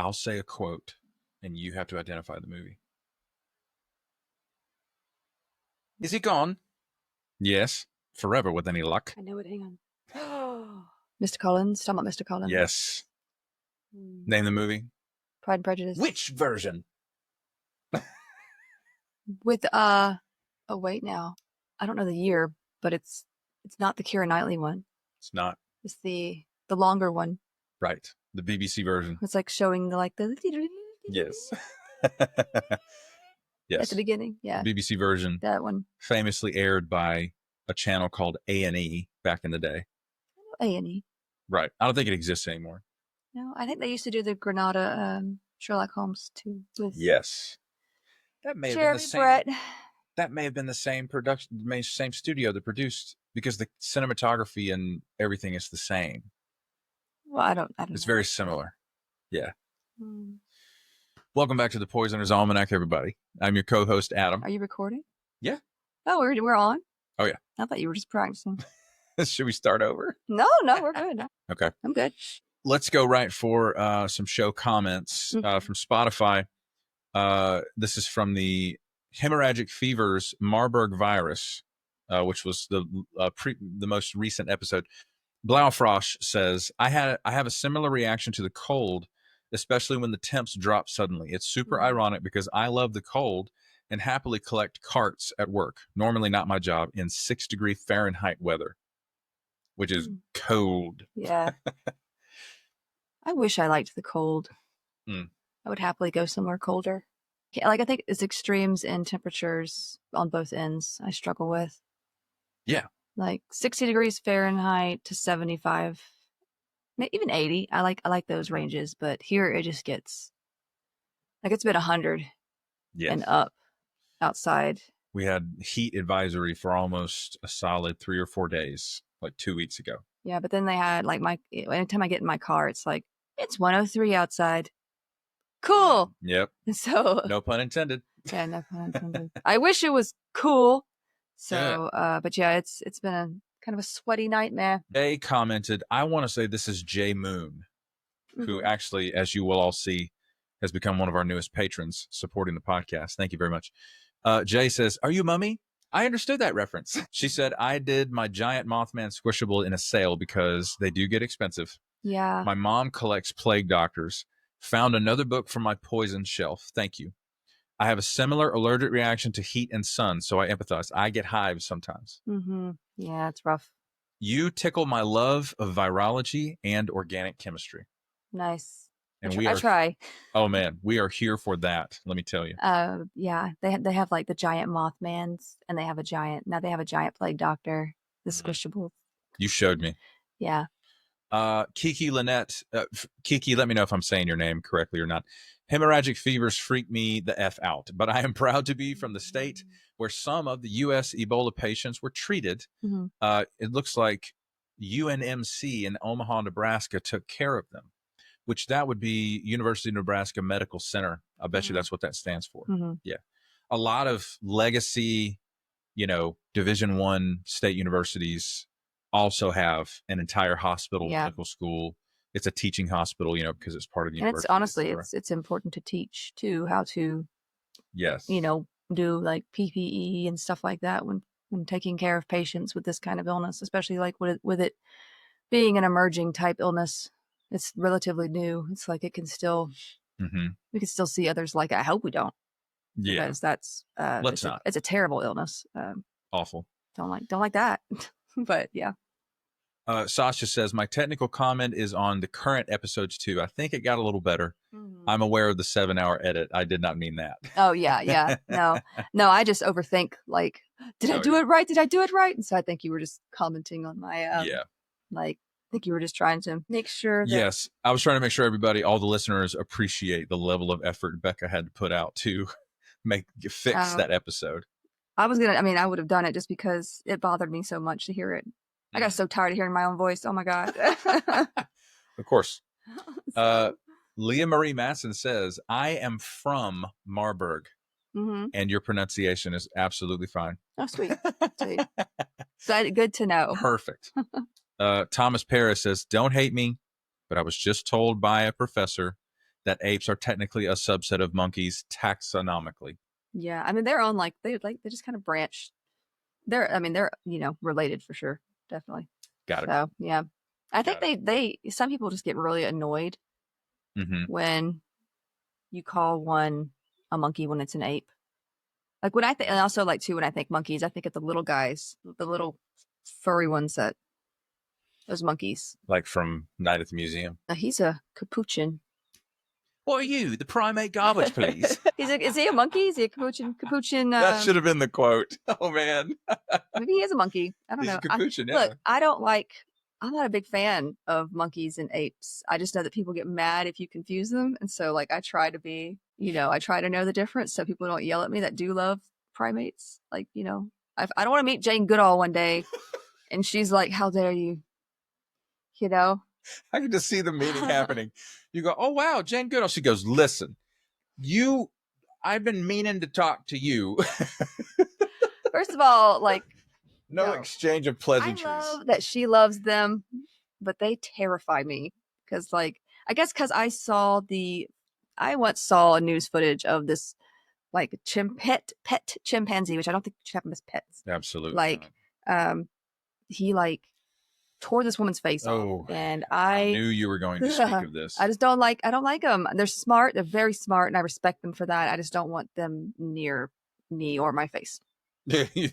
I'll say a quote, and you have to identify the movie. Is he gone? Yes. Forever with any luck. I know it. Hang on. Mr. Collins. Talking about Mr. Collins. Yes. Name the movie. Pride and Prejudice. Which version? With oh wait now. I don't know the year, but it's not the Keira Knightley one. It's not. It's the longer one. Right. The BBC version. It's like showing the Yes. Yes. At the beginning. Yeah. BBC version. That one. Famously aired by a channel called A&E back in the day. A&E. Right. I don't think it exists anymore. No, I think they used to do the Granada Sherlock Holmes too. With yes. That may have Jeremy been the same. Brett. That may have been the same production, same studio that produced, because the cinematography and everything is the same. Well, I don't It's know. very similar. Yeah. Welcome back to the Poisoner's Almanac, everybody. I'm your co-host, Adam. Are you recording? Yeah. Oh, we're on. Oh, yeah. I thought you were just practicing. Should we start over? No, we're good. Okay. I'm good. Let's go right for some show comments from Spotify. This is from the Hemorrhagic Fever's Marburg virus, which was the most recent episode. Blaufrosch says, I have a similar reaction to the cold, especially when the temps drop suddenly. It's super ironic because I love the cold and happily collect carts at work. Normally not my job, in 6-degree Fahrenheit weather, which is cold. Yeah. I wish I liked the cold. I would happily go somewhere colder. Like, I think it's extremes in temperatures on both ends I struggle with. Yeah. Like 60 degrees Fahrenheit to 75, even 80. I like those ranges, but here it just gets like it's been 100 and up outside. We had heat advisory for almost a solid 3 or 4 days, like 2 weeks ago. Yeah, but then they had like anytime I get in my car, it's like it's 103 outside. Cool. Yep. So no pun intended. Yeah, no pun intended. I wish it was cool. So, but yeah, it's been a kind of a sweaty nightmare. Jay commented, I want to say this is Jay Moon, who actually, as you will all see, has become one of our newest patrons supporting the podcast. Thank you very much. Jay says, are you Mummy? I understood that reference. She said, I did my giant Mothman squishable in a sale because they do get expensive. Yeah. My mom collects plague doctors. Found another book from my poison shelf. Thank you. I have a similar allergic reaction to heat and sun, so I empathize. I get hives sometimes. Yeah, it's rough. You tickle my love of virology and organic chemistry. Nice. And I try. Oh man, we are here for that. Let me tell you. Yeah, they have like the giant Mothmans, and they have a giant plague doctor. The squishable. You showed me. Yeah. Kiki Lynette, Kiki, let me know if I'm saying your name correctly or not. Hemorrhagic fevers freak me the F out, but I am proud to be from the state where some of the U.S. Ebola patients were treated. It looks like UNMC in Omaha, Nebraska took care of them, which that would be University of Nebraska Medical Center. I bet you that's what that stands for. Yeah. A lot of legacy, Division I state universities also have an entire hospital, medical school. It's a teaching hospital, because it's part of the university. And it's honestly, it's important to teach too, how to, do like PPE and stuff like that when taking care of patients with this kind of illness, especially like with it being an emerging type illness. It's relatively new. It's like it can still, we can still see others like it. I hope we don't. Yeah. Because that's, Let's not. It's a terrible illness. Awful. Don't like that. But yeah. Sasha says, my technical comment is on the current episodes too. I think it got a little better. I'm aware of the 7-hour edit. I did not mean that. Oh yeah. No, I just overthink, like, did I do it right? Did I do it right? And so I think you were just commenting on my, like, I think you were just trying to make sure that... Yes, I was trying to make sure all the listeners appreciate the level of effort Becca had to put out to fix that episode. I would have done it just because it bothered me so much to hear it. I got so tired of hearing my own voice. Oh my God. Of course. Leah Marie Matson says, I am from Marburg. And your pronunciation is absolutely fine. Oh, sweet. So good to know. Perfect. Thomas Paris says, don't hate me, but I was just told by a professor that apes are technically a subset of monkeys taxonomically. Yeah, I mean they're on they just kind of branch. They're related for sure, definitely. Got it. So yeah, I think they some people just get really annoyed when you call one a monkey when it's an ape. Like when and also like too when I think monkeys, I think of the little guys, the little furry ones those monkeys. Like from Night at the Museum. He's a capuchin. What are you, the primate garbage, please? Is he a monkey? Is he a capuchin? That should have been the quote. Oh man. Maybe he is a monkey. I don't know. He's a capuchin, Look, I'm not a big fan of monkeys and apes. I just know that people get mad if you confuse them. And so I try to be, I try to know the difference so people don't yell at me that do love primates. I don't want to meet Jane Goodall one day and she's like, how dare you? I can just see the meeting happening. You go, oh wow, Jane Goodall. She goes, listen, I've been meaning to talk to you. First of all, no exchange of pleasantries. I love that she loves them, but they terrify me because, I guess because I once saw a news footage of this pet chimpanzee, which I don't think should have them as pets. Absolutely. He tore this woman's face off, and I knew you were going to speak of this. I don't like them. They're smart. They're very smart, and I respect them for that. I just don't want them near me or my face.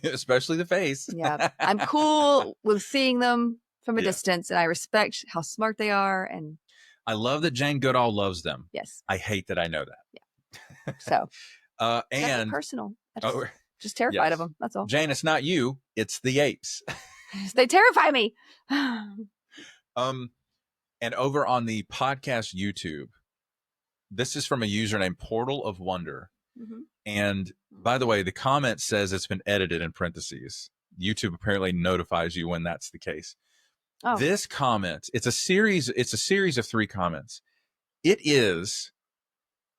Especially the face. Yeah, I'm cool with seeing them from a distance, and I respect how smart they are. And I love that Jane Goodall loves them. Yes. I hate that I know that. Yeah. So, and personal. Just terrified of them. That's all. Jane, it's not you. It's the apes. They terrify me. And over on the podcast YouTube, this is from a user named Portal of Wonder. Mm-hmm. And by the way, the comment says it's been edited in parentheses. YouTube apparently notifies you when that's the case. Oh. This comment, it's a series of 3 comments. It is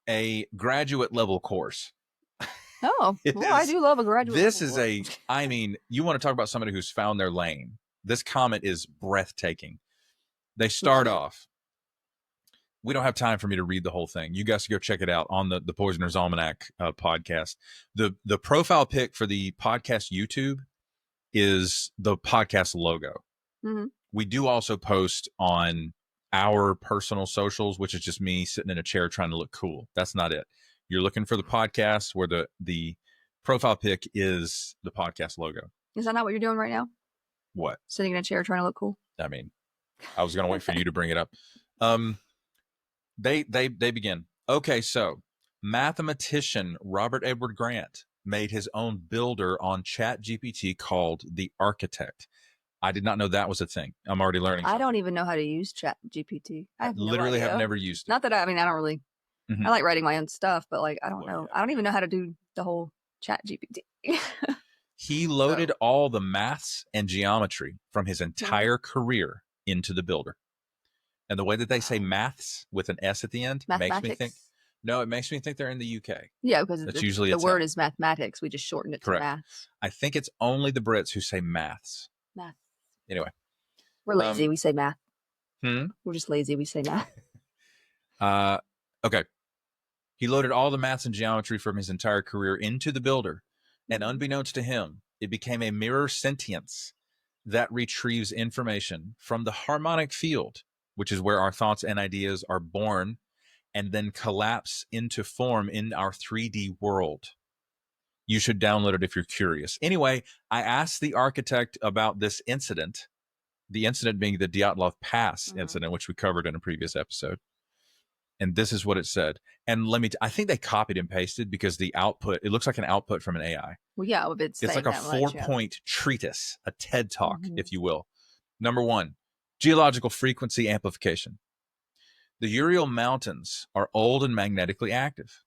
a graduate level course. Oh, I do love a graduate. This is you want to talk about somebody who's found their lane. This comment is breathtaking. They start off. We don't have time for me to read the whole thing. You guys can go check it out on the Poisoner's Almanac podcast. The profile pic for the podcast YouTube is the podcast logo. Mm-hmm. We do also post on our personal socials, which is just me sitting in a chair trying to look cool. That's not it. You're looking for the podcast where the profile pic is the podcast logo. Is that not what you're doing right now? What? Sitting in a chair trying to look cool? I mean, I was going to wait for you to bring it up. They begin. Okay, so mathematician Robert Edward Grant made his own builder on ChatGPT called the Architect. I did not know that was a thing. I'm already learning. I don't even know how to use ChatGPT. I literally have never used it. Not that I don't really. Mm-hmm. I like writing my own stuff, but I don't know. I don't even know how to do the whole ChatGPT. He loaded all the maths and geometry from his entire career into the builder. And the way that they say maths with an S at the end makes me think. No, it makes me think they're in the UK. Yeah, because the word is mathematics. We just shortened it to maths. I think it's only the Brits who say maths. Math. Anyway. We're lazy. We say math. We're just lazy. We say math. Okay. He loaded all the maths and geometry from his entire career into the builder. And unbeknownst to him, it became a mirror sentience that retrieves information from the harmonic field, which is where our thoughts and ideas are born and then collapse into form in our 3D world. You should download it if you're curious. Anyway, I asked the architect about this incident, the incident being the Dyatlov Pass incident, which we covered in a previous episode. And this is what it said. And I think they copied and pasted because the output, it looks like an output from an AI. Well, yeah, it's like a 4-point treatise, a TED Talk, if you will. Number 1, geological frequency amplification. The Ural Mountains are old and magnetically active.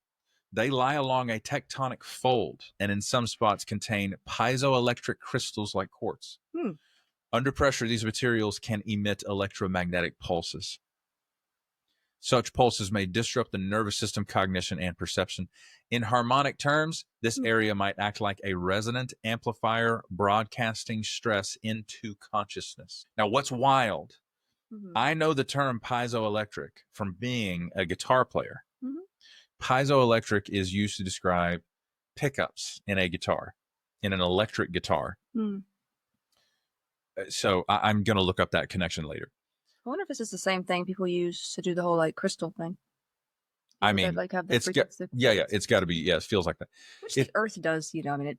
They lie along a tectonic fold and in some spots contain piezoelectric crystals like quartz. Under pressure, these materials can emit electromagnetic pulses. Such pulses may disrupt the nervous system, cognition, and perception. In harmonic terms, this area might act like a resonant amplifier broadcasting stress into consciousness. Now, what's wild? I know the term piezoelectric from being a guitar player. Piezoelectric is used to describe pickups in a guitar, in an electric guitar. So I'm going to look up that connection later. I wonder if this is the same thing people use to do the whole like crystal thing. I mean, like have the it's it's got to be. Yeah, it feels like that. Which the Earth does, I mean,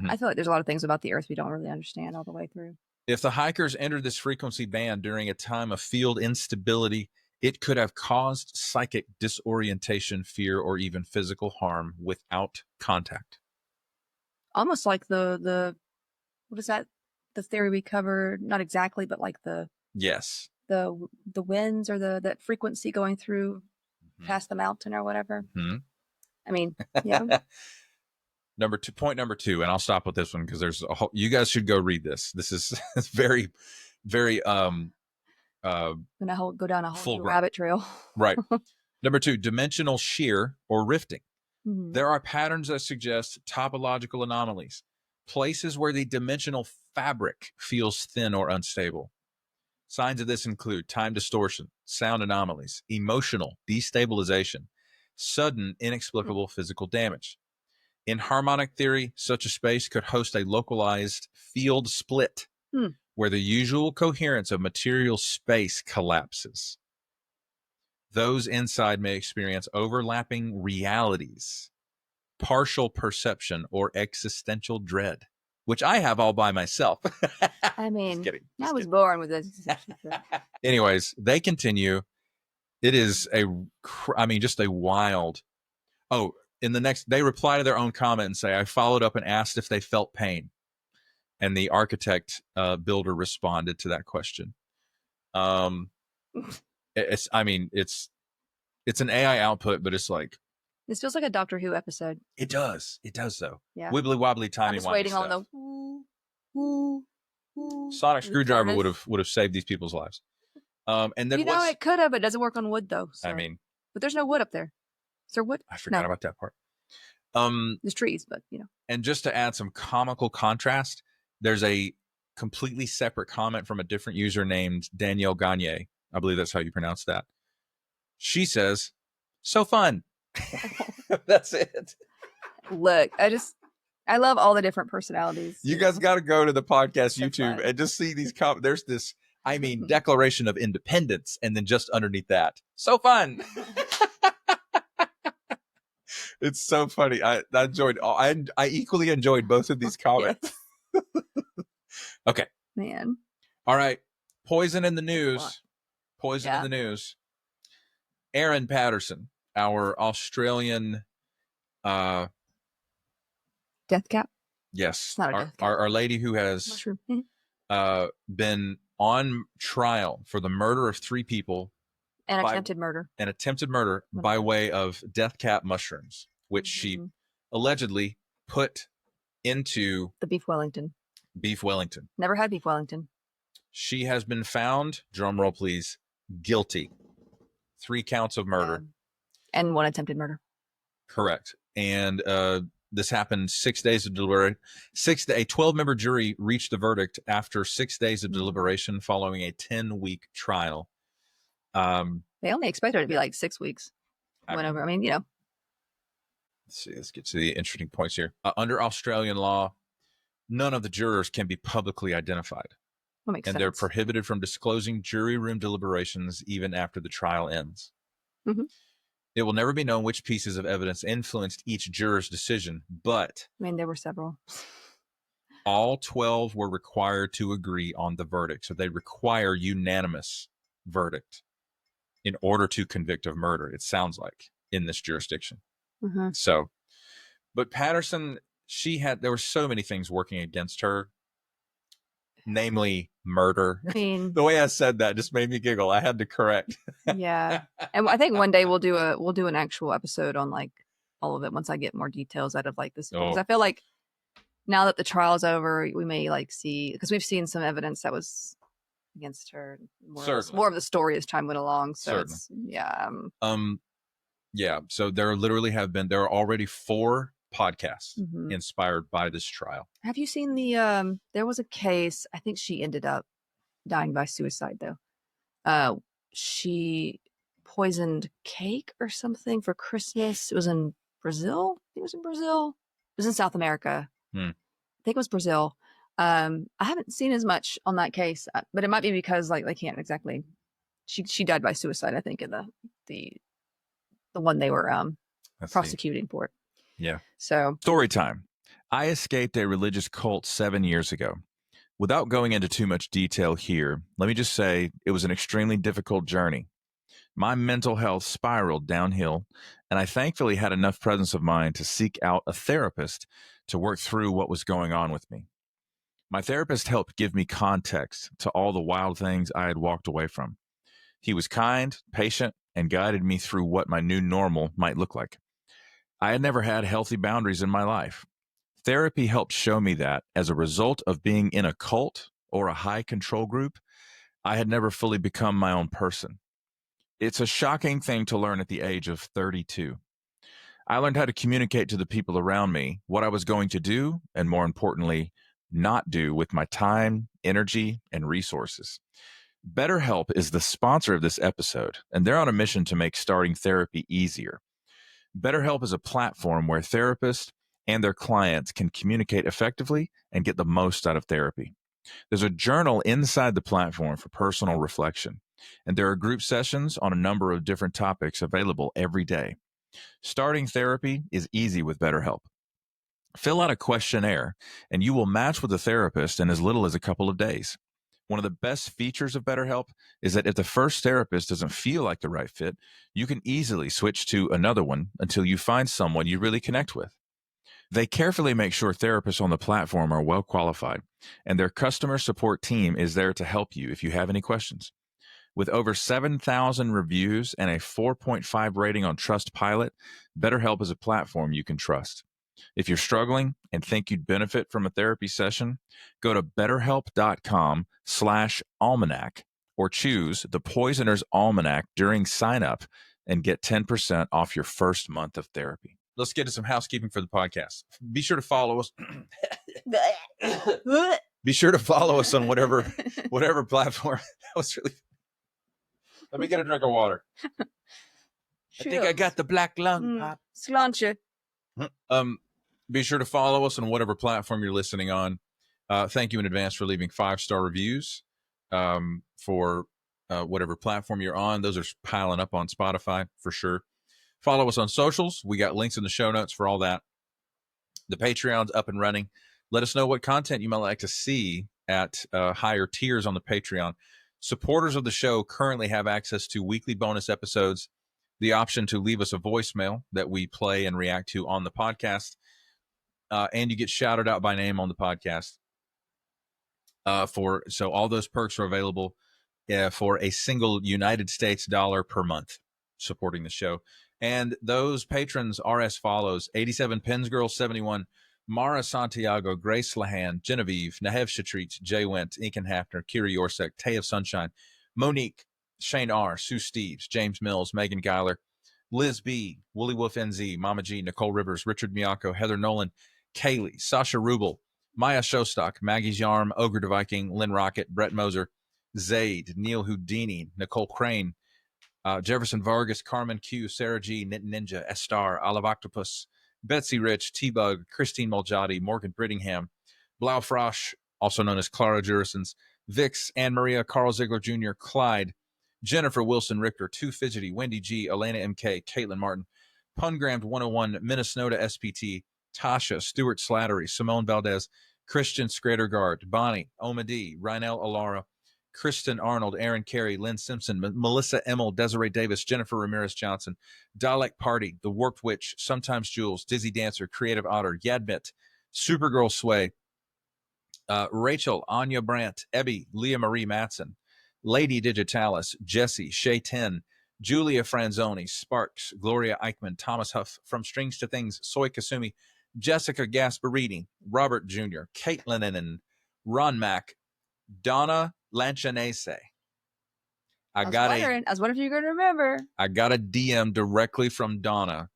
I feel like there's a lot of things about the Earth we don't really understand all the way through. If the hikers entered this frequency band during a time of field instability, it could have caused psychic disorientation, fear, or even physical harm without contact. Almost like the what is that? The theory we covered, not exactly, but like the winds or that frequency going through past the mountain or whatever. I mean, yeah. Point number two, and I'll stop with this one because there's a whole, you guys should go read this. This is very, very gonna go down a whole rabbit trail. Right. Number two, dimensional shear or rifting. There are patterns that suggest topological anomalies, places where the dimensional fabric feels thin or unstable. Signs of this include time distortion, sound anomalies, emotional destabilization, sudden inexplicable physical damage. In harmonic theory, such a space could host a localized field split where the usual coherence of material space collapses. Those inside may experience overlapping realities, partial perception, or existential dread, which I have all by myself. I mean, I was born with this. Anyways, they continue. It is just a wild. Oh, in the next, they reply to their own comment and say, I followed up and asked if they felt pain. And the architect builder responded to that question. It's an AI output, but it's like, this feels like a Doctor Who episode. It does though. Yeah. Wibbly wobbly, timey wimey. Waiting on the sonic screwdriver would have saved these people's lives. And then it could have, but it doesn't work on wood though. So. But there's no wood up there. Is there wood? I forgot about that part. There's trees, but And just to add some comical contrast, there's a completely separate comment from a different user named Danielle Gagne. I believe that's how you pronounce that. She says, "So fun." That's it. Look, I love all the different personalities. You guys got to go to the podcast YouTube and just see these comments. There's this, Declaration of Independence, and then just underneath that, so fun. It's so funny. I enjoyed. I equally enjoyed both of these comments. Yes. Okay, man. All right, poison in the news. In the news. Aaron Patterson, our Australian death cap. Yes, our lady who has been on trial for the murder of 3 people. An attempted murder by way of death cap mushrooms, which she allegedly put into the beef Wellington. Never had beef Wellington. She has been found, drum roll please, guilty. 3 counts of murder. And 1 attempted murder. Correct. And this happened 6 days of deliberation. A 12-member jury reached a verdict after 6 days of deliberation following a 10-week trial. They only expected it to be like 6 weeks. Whenever. Let's see. Let's get to the interesting points here. Under Australian law, none of the jurors can be publicly identified. That makes sense. They're prohibited from disclosing jury room deliberations even after the trial ends. It will never be known which pieces of evidence influenced each juror's decision, but there were several. All 12 were required to agree on the verdict. So they require unanimous verdict in order to convict of murder, it sounds like, in this jurisdiction. So, but Patterson, there were so many things working against her, namely murder. The way I said that just made me giggle. I had to correct. Yeah. And I think one day we'll do an actual episode on like all of it once I get more details out of like this. Because I feel like now that the trial's over, we may like see, because we've seen some evidence that was against her. More of the story as time went along. So so there are already 4 podcasts inspired by this trial. Have you seen there was a case, I think she ended up dying by suicide though. poisoned cake or something for Christmas. It was in Brazil. I think it was in Brazil. It was in South America. I think it was Brazil. I haven't seen as much on that case, but it might be because like they can't exactly. She died by suicide, I think, in the one they were prosecuting for it. Yeah. So story time. I escaped a religious cult 7 years ago. Without going into too much detail here, let me just say it was an extremely difficult journey. My mental health spiraled downhill, and I thankfully had enough presence of mind to seek out a therapist to work through what was going on with me. My therapist helped give me context to all the wild things I had walked away from. He was kind, patient, and guided me through what my new normal might look like. I had never had healthy boundaries in my life. Therapy helped show me that, as a result of being in a cult or a high control group, I had never fully become my own person. It's a shocking thing to learn at the age of 32. I learned how to communicate to the people around me what I was going to do, and more importantly, not do with my time, energy, and resources. BetterHelp is the sponsor of this episode, and they're on a mission to make starting therapy easier. BetterHelp is a platform where therapists and their clients can communicate effectively and get the most out of therapy. There's a journal inside the platform for personal reflection, and there are group sessions on a number of different topics available every day. Starting therapy is easy with BetterHelp. Fill out a questionnaire, and you will match with a therapist in as little as a couple of days. One of the best features of BetterHelp is that if the first therapist doesn't feel like the right fit, you can easily switch to another one until you find someone you really connect with. They carefully make sure therapists on the platform are well qualified, and their customer support team is there to help you if you have any questions. With over 7,000 reviews and a 4.5 rating on Trustpilot, BetterHelp is a platform you can trust. If you're struggling and think you'd benefit from a therapy session, go to betterhelp.com/almanac or choose the Poisoner's Almanac during sign up and get 10% off your first month of therapy. Let's get to some housekeeping for the podcast. Be sure to follow us. Be sure to follow us on whatever platform. That was really. Let me get a drink of water. I think I got the black lung, Pop. Sláinte. Be sure to follow us on whatever platform you're listening on. Thank you in advance for leaving 5-star reviews for whatever platform you're on. Those are piling up on Spotify for sure. Follow us on socials. We got links in the show notes for all that. The Patreon's up and running. Let us know what content you might like to see at higher tiers on the Patreon. Supporters of the show currently have access to weekly bonus episodes, the option to leave us a voicemail that we play and react to on the podcast, and you get shouted out by name on the podcast. So all those perks are available for a single United States dollar per month supporting the show. And those patrons are as follows: 87 Pens Girl 71, Mara Santiago, Grace Lahan, Genevieve, Nahev Shatrit, Jay Went, Inken Hafner, Kira Yorsek, Tay of Sunshine, Monique, Shane R., Sue Steves, James Mills, Megan Geiler, Liz B., Woolly Wolf NZ, Mama G., Nicole Rivers, Richard Miyako, Heather Nolan, Kaylee, Sasha Rubel, Maya Shostak, Maggie Yarm, Ogre the Viking, Lynn Rocket, Brett Moser, Zaid, Neil Houdini, Nicole Crane, Jefferson Vargas, Carmen Q, Sarah G, Ninja, Estar, Olive Octopus, Betsy Rich, T-Bug, Christine Maljotti, Morgan Brittingham, Blau Frosch, also known as Clara Jurisons, Vix, Anne Maria, Carl Ziegler Jr., Clyde, Jennifer Wilson Richter, Too Fidgety, Wendy G, Elena MK, Caitlin Martin, Pungrammed 101, Minnesota SPT, Tasha, Stuart Slattery, Simone Valdez, Christian Scradergaard, Bonnie, Oma D, Rynel Alara, Kristen Arnold, Aaron Carey, Lynn Simpson, Melissa Emmel, Desiree Davis, Jennifer Ramirez Johnson, Dalek Party, The Warped Witch, Sometimes Jules, Dizzy Dancer, Creative Otter, Yadmit, Supergirl Sway, Rachel, Anya Brandt, Ebby, Leah Marie Matson, Lady Digitalis, Jesse, Shay 10, Julia Franzoni, Sparks, Gloria Eichmann, Thomas Huff, From Strings to Things, Soy Kasumi, Jessica Gasparini, Robert Jr., Caitlin and Ron Mack, Donna Lanchanese. I was wondering if you're going to remember. I got a DM directly from Donna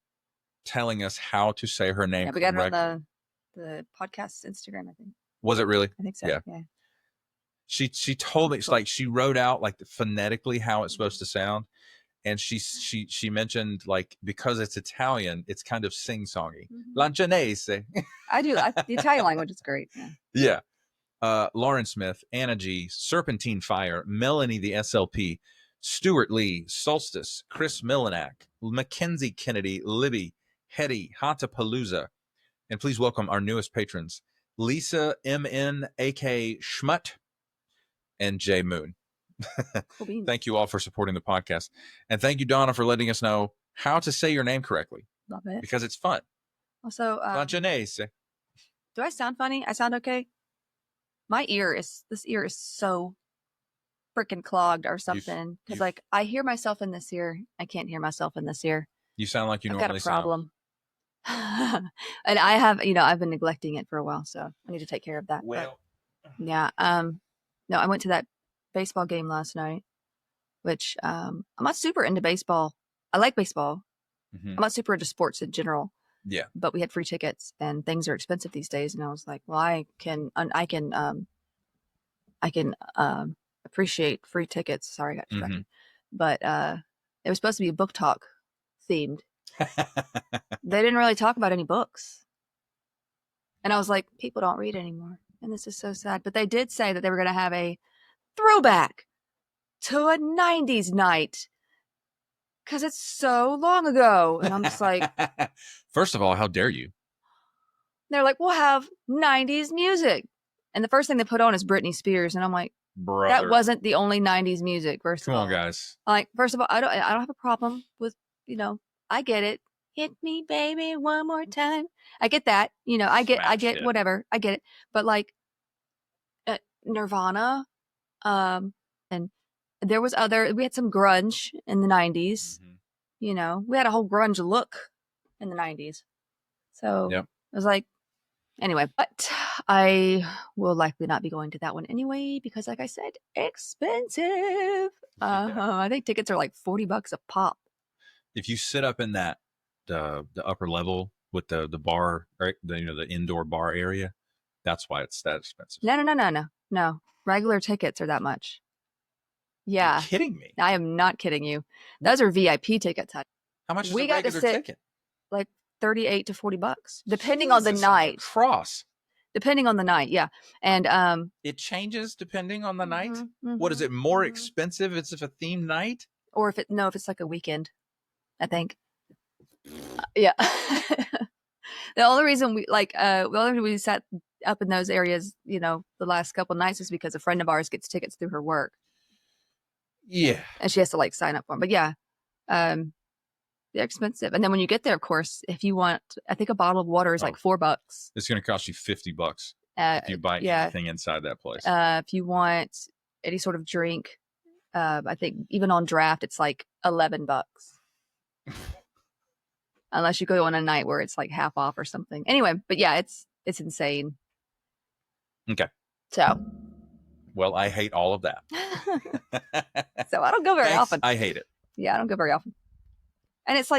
telling us how to say her name. Yeah, we got it on the podcast Instagram, I think. Was it really? I think so. Yeah. She told me, it's like she wrote out like phonetically how it's supposed to sound. and she mentioned, like, because it's Italian, it's kind of sing-songy. Lancinese. I do. The Italian language is great. Yeah. Lauren Smith, Anna G, Serpentine Fire, Melanie the SLP, Stuart Lee, Solstice, Chris Millanak, Mackenzie Kennedy, Libby, Hetty, Hatapalooza, and please welcome our newest patrons, Lisa MN, A.K. Schmutt, and Jay Moon. Cool. Thank you all for supporting the podcast. And thank you, Donna, for letting us know how to say your name correctly. Love it. Because it's fun. Also, Lancinese. Do I sound funny? I sound okay? This ear is so freaking clogged or something. Because like I hear myself in this ear. I can't hear myself in this ear. You sound like you normally got a problem. And I have, I've been neglecting it for a while, so I need to take care of that. Well, but, yeah. No, I went to that baseball game last night, which I'm not super into baseball. I like baseball. I'm not super into sports in general. Yeah. But we had free tickets, and things are expensive these days. And I was like, well, I can appreciate free tickets. Sorry, I got distracted. But it was supposed to be a book talk themed. They didn't really talk about any books. And I was like, people don't read anymore. And this is so sad. But they did say that they were going to have a throwback to a 90s night. Because it's so long ago. And I'm just like... First of all, how dare you? They're like, we'll have 90s music. And the first thing they put on is Britney Spears. And I'm like, brother, that wasn't the only 90s music, first of all. Come on, guys. Like, first of all, I don't have a problem with, I get it. Hit me, baby, one more time. I get that. I get whatever. I get it. But like Nirvana, and there was we had some grunge in the 90s. We had a whole grunge look in the 90s. So it was like, anyway, but I will likely not be going to that one anyway, because like I said, expensive. I think tickets are like $40 a pop. If you sit up in that, the upper level with the bar, right? The indoor bar area, that's why it's that expensive. No. Regular tickets are that much. Yeah. You're kidding me. I am not kidding you. Those are VIP tickets. How much is a regular ticket? Like $38 to $40, depending on the night. Cross. Depending on the night, yeah. And it changes depending on the night. What is it, more expensive if it's a themed night? Or if it's like a weekend, I think. Yeah. The only reason we sat up in those areas, the last couple nights is because a friend of ours gets tickets through her work. Yeah. And she has to like sign up for them. But yeah, they're expensive. And then when you get there, of course, if you want, I think a bottle of water is like $4. It's going to cost you $50 if you buy anything inside that place. If you want any sort of drink, I think even on draft, it's like $11. Unless you go on a night where it's like half off or something. Anyway, but yeah, it's insane. Okay. So. Well, I hate all of that. So I don't go very often. I hate it. Yeah, I don't go very often. And it's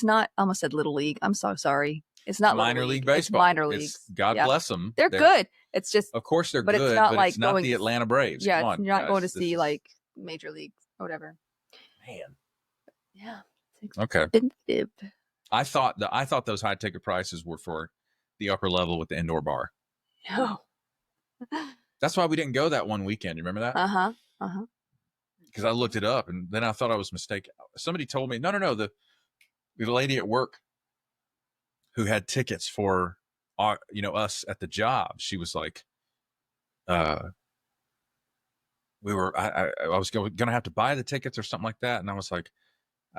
not, I almost said Little League. I'm so sorry. It's not minor league baseball. It's minor leagues. God bless them. They're good. It's just, of course they're but good, it's not but like it's not the Atlanta Braves. Yeah, Come on, you're not guys. going to see like major leagues or whatever. Man. Yeah. Okay. Expensive. I thought those high ticket prices were for the upper level with the indoor bar. No. That's why we didn't go that one weekend. You remember that? Because I looked it up and then I thought I was mistaken. Somebody told me, no, the lady at work who had tickets for us at the job. She was like, I was going to have to buy the tickets or something like that. And I was like,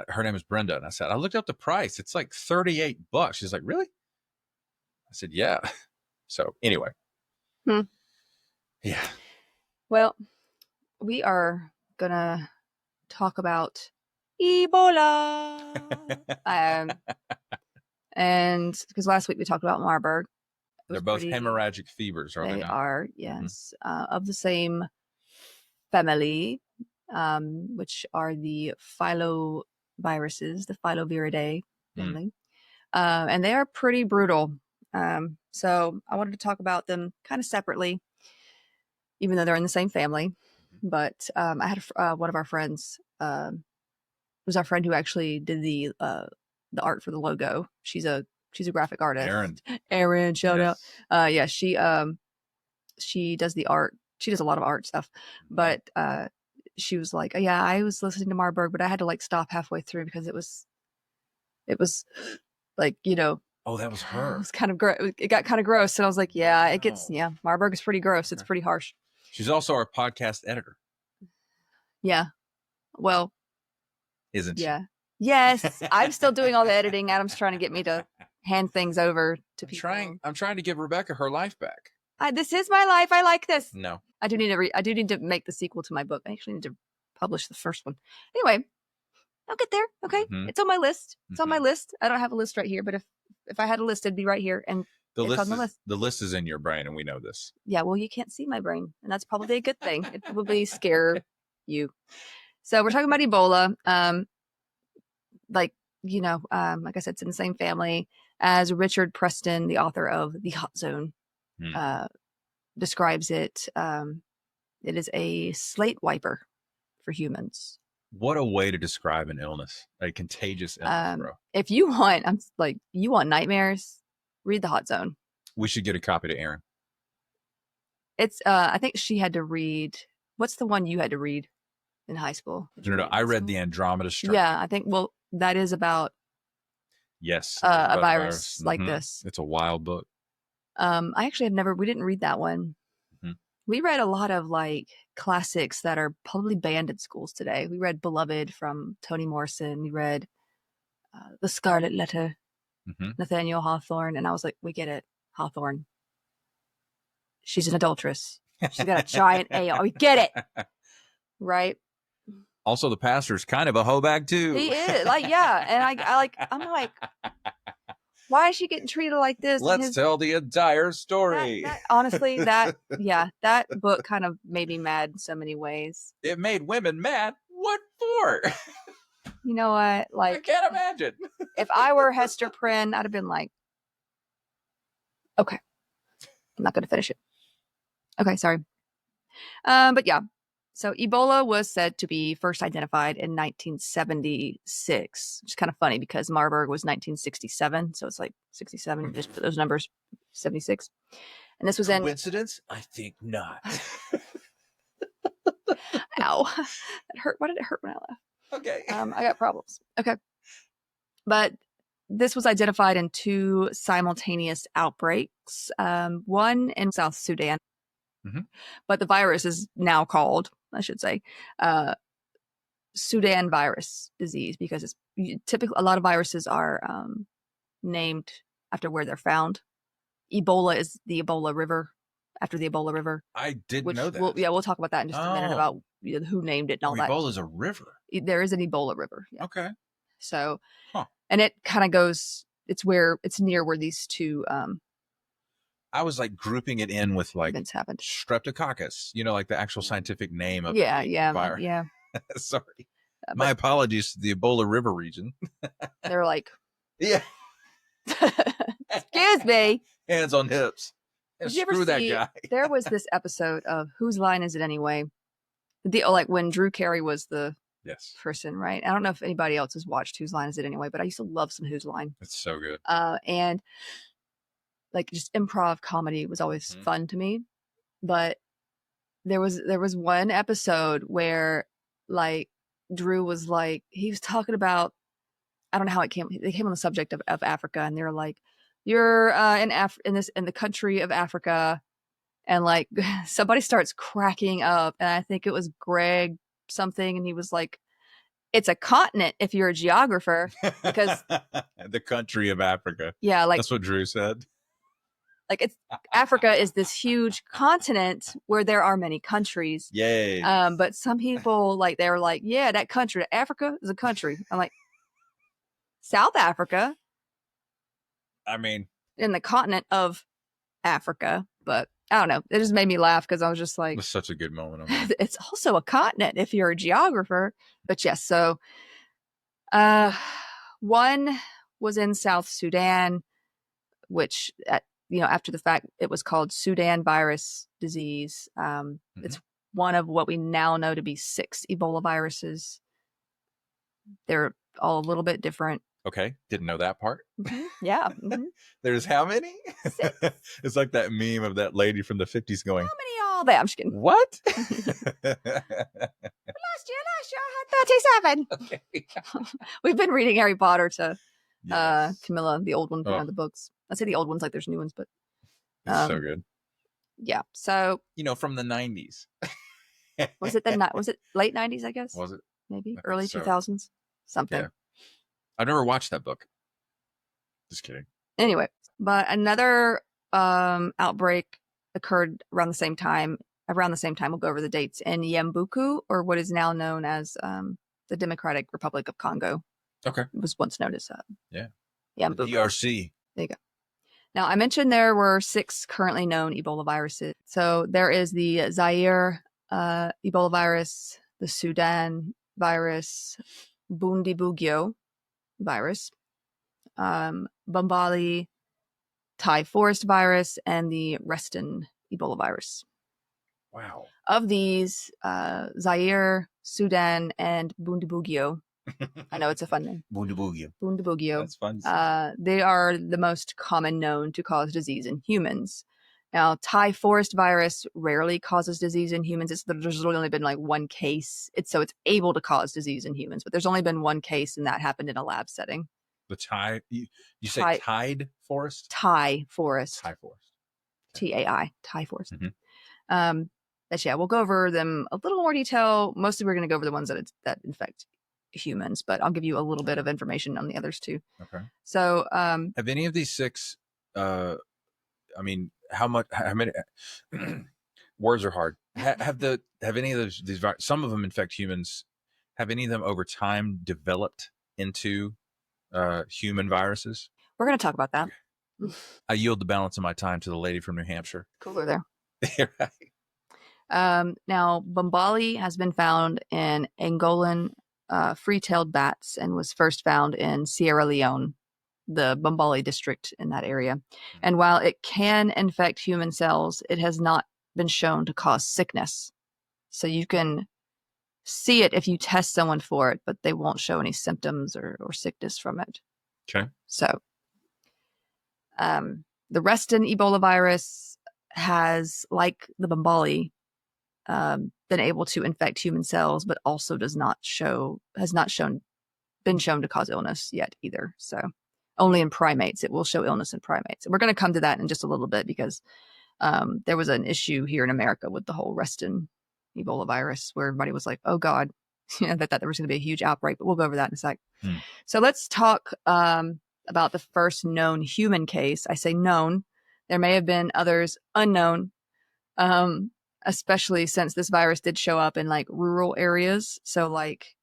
her name is Brenda. And I said, I looked up the price. It's like $38. She's like, really? I said, yeah. So anyway. Yeah. Well, we are going to talk about Ebola. And because last week we talked about Marburg. They're both hemorrhagic fevers, are they not? They are, yes. Of the same family, which are the filoviruses, the filoviridae family. And they are pretty brutal. So I wanted to talk about them kind of separately, even though they're in the same family. But I had one of our friends was our friend who actually did the art for the logo. She's a graphic artist. Erin, shout out. Yeah, she does the art. She does a lot of art stuff, but she was like, oh, yeah, I was listening to Marburg, but I had to like stop halfway through because it was like, you know. Oh, that was her. It was kind of it got kind of gross, and I was like, yeah, it gets Marburg is pretty gross. It's pretty harsh. She's also our podcast editor. Yeah. Well, isn't she? Yeah. Yes, I'm still doing all the editing. Adam's trying to get me to hand things over to people. I'm trying to give Rebecca her life back. This is my life. I like this. No. I do need to make the sequel to my book. I actually need to publish the first one. Anyway, I'll get there. Okay. Mm-hmm. It's on my list. It's on my list. I don't have a list right here, but if I had a list, it'd be right here. And it's on the list. The list is in your brain, and we know this. Yeah, well, you can't see my brain, and that's probably a good thing. It probably scare you. So we're talking about Ebola. Like I said, it's in the same family as Richard Preston, the author of The Hot Zone, describes it. It is a slate wiper for humans. What a way to describe an illness, a contagious illness, bro. If you want, you want nightmares, read The Hot Zone. We should get a copy to Erin. It's, I think she had to read, what's the one you had to read in high school? No, I read The Andromeda Strain. Yeah, I think, that is about a virus like this. It's a wild book. I actually we didn't read that one. Mm-hmm. We read a lot of like classics that are probably banned in schools today. We read Beloved from Toni Morrison. We read The Scarlet Letter, Nathaniel Hawthorne. And I was like, we get it. Hawthorne. She's an adulteress. She's got a giant AR. We get it. Right? Also, the pastor's kind of a hoebag too. He is, and I'm like, why is she getting treated like this? Let's tell the entire story. Honestly, that book kind of made me mad in so many ways. It made women mad. What for? You know what? Like, I can't imagine. If I were Hester Prynne, I'd have been like, okay, I'm not going to finish it. Okay, sorry. But yeah. So Ebola was said to be first identified in 1976, which is kind of funny because Marburg was 1967. So it's like 67, just put those numbers, 76. And this was Coincidence? I think not. Ow. That hurt. Why did it hurt when I laughed? Okay. I got problems. Okay. But this was identified in 2 simultaneous outbreaks, one in South Sudan. Mm-hmm. But the virus is now called, I should say, Sudan virus disease because it's typically a lot of viruses are named after where they're found. Ebola is the Ebola River, after the Ebola River. I didn't know that. We'll talk about that in just a minute about who named it and all that. Ebola's a river. There is an Ebola River. Yeah. Okay. So, and it kind of goes. It's near where these 2. I was like grouping it in with like happened. Streptococcus, like the actual scientific name of the virus. Yeah. Sorry. My apologies to the Ebola River region. They're like, yeah. Excuse me. Hands on hips. And screw that guy. There was this episode of Whose Line Is It Anyway? Like when Drew Carey was the person, right? I don't know if anybody else has watched Whose Line Is It Anyway, but I used to love some Whose Line. It's so good. And like just improv comedy was always fun to me, but there was one episode where like Drew was like, he was talking about, I don't know how they came on the subject of Africa, and they're like, you're in the country of Africa, and like somebody starts cracking up, and I think it was Greg something, and he was like, it's a continent if you're a geographer, because the country of Africa. Yeah, like that's what Drew said. Like Africa is this huge continent where there are many countries. Yay. But some people they were like, yeah, that country, Africa is a country. I'm like, South Africa. I mean, in the continent of Africa, but I don't know. It just made me laugh because I was just like, it was such a good moment. It's also a continent if you're a geographer. But yes, so one was in South Sudan, which after the fact, it was called Sudan virus disease. It's one of what we now know to be 6 Ebola viruses They're all a little bit different. Okay, didn't know that part. Yeah. There's how many? It's like that meme of that lady from the 50s going, how many all there? I'm just kidding. What? last year I had 37. Okay. We've been reading Harry Potter to Camilla, the old one, the books. I say the old ones like there's new ones, but it's so good. Yeah. So from the 90s. was it late 90s, I guess? Was it? Maybe early 2000s? Something. Yeah. I never watched that book. Just kidding. Anyway, but another outbreak occurred around the same time. We'll go over the dates in Yambuku, or what is now known as the Democratic Republic of Congo. Okay. It was once known as Yambuku. DRC. There you go. Now, I mentioned there were 6 currently known Ebola viruses. So there is the Zaire Ebola virus, the Sudan virus, Bundibugyo virus, Bombali Thai forest virus, and the Reston Ebola virus. Wow. Of these, Zaire, Sudan, and Bundibugyo, I know it's a fun name. Bundibugyo. That's fun. They are the most common known to cause disease in humans. Now, Thai forest virus rarely causes disease in humans. There's really only been like one case. It's able to cause disease in humans, but there's only been one case, and that happened in a lab setting. The Thai, you say Tide forest? Thai forest. Thai forest. TAI, Thai forest. But we'll go over them a little more detail. Mostly we're going to go over the ones that infect humans, but I'll give you a little bit of information on the others too. Okay. So, have any of these 6, how many words are hard. Have any of these, some of them infect humans, have any of them over time developed into human viruses? We're going to talk about that. I yield the balance of my time to the lady from New Hampshire. Cooler there. Right. Now, Bombali has been found in Angolan free-tailed bats and was first found in Sierra Leone, the Bombali district in that area. And while it can infect human cells, it has not been shown to cause sickness. So you can see it if you test someone for it, but they won't show any symptoms or sickness from it. Okay. So the Reston Ebola virus has, like the Bombali, been able to infect human cells, but also been shown to cause illness yet either. So only in primates, it will show illness in primates. And we're going to come to that in just a little bit because there was an issue here in America with the whole Reston Ebola virus where everybody was like, oh God, that there was going to be a huge outbreak, but we'll go over that in a sec. So let's talk about the first known human case. I say known. There may have been others unknown, especially since this virus did show up in like rural areas. So like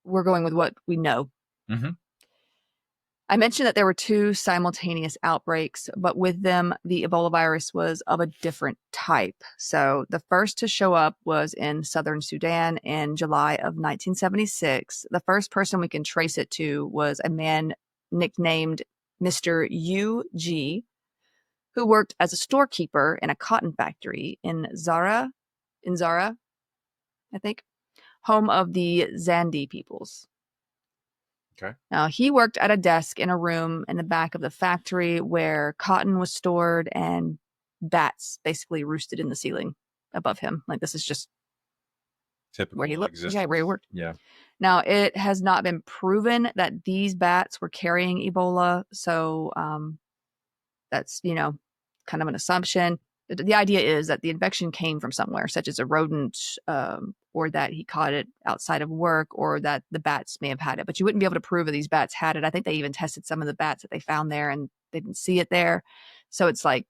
we're going with what we know. Mm-hmm. I mentioned that there were 2 simultaneous outbreaks, but with them, the Ebola virus was of a different type. So the first to show up was in southern Sudan in July of 1976. The first person we can trace it to was a man nicknamed Mr. U.G., who worked as a storekeeper in a cotton factory in Zara, I think, home of the Zandi peoples. Okay. Now, he worked at a desk in a room in the back of the factory where cotton was stored and bats basically roosted in the ceiling above him. Like, this is just typical where he lived. Yeah, where he worked. Yeah. Now, it has not been proven that these bats were carrying Ebola. So that's, kind of an assumption. The idea is that the infection came from somewhere, such as a rodent, or that he caught it outside of work, or that the bats may have had it. But you wouldn't be able to prove that these bats had it. I think they even tested some of the bats that they found there, and they didn't see it there. So it's like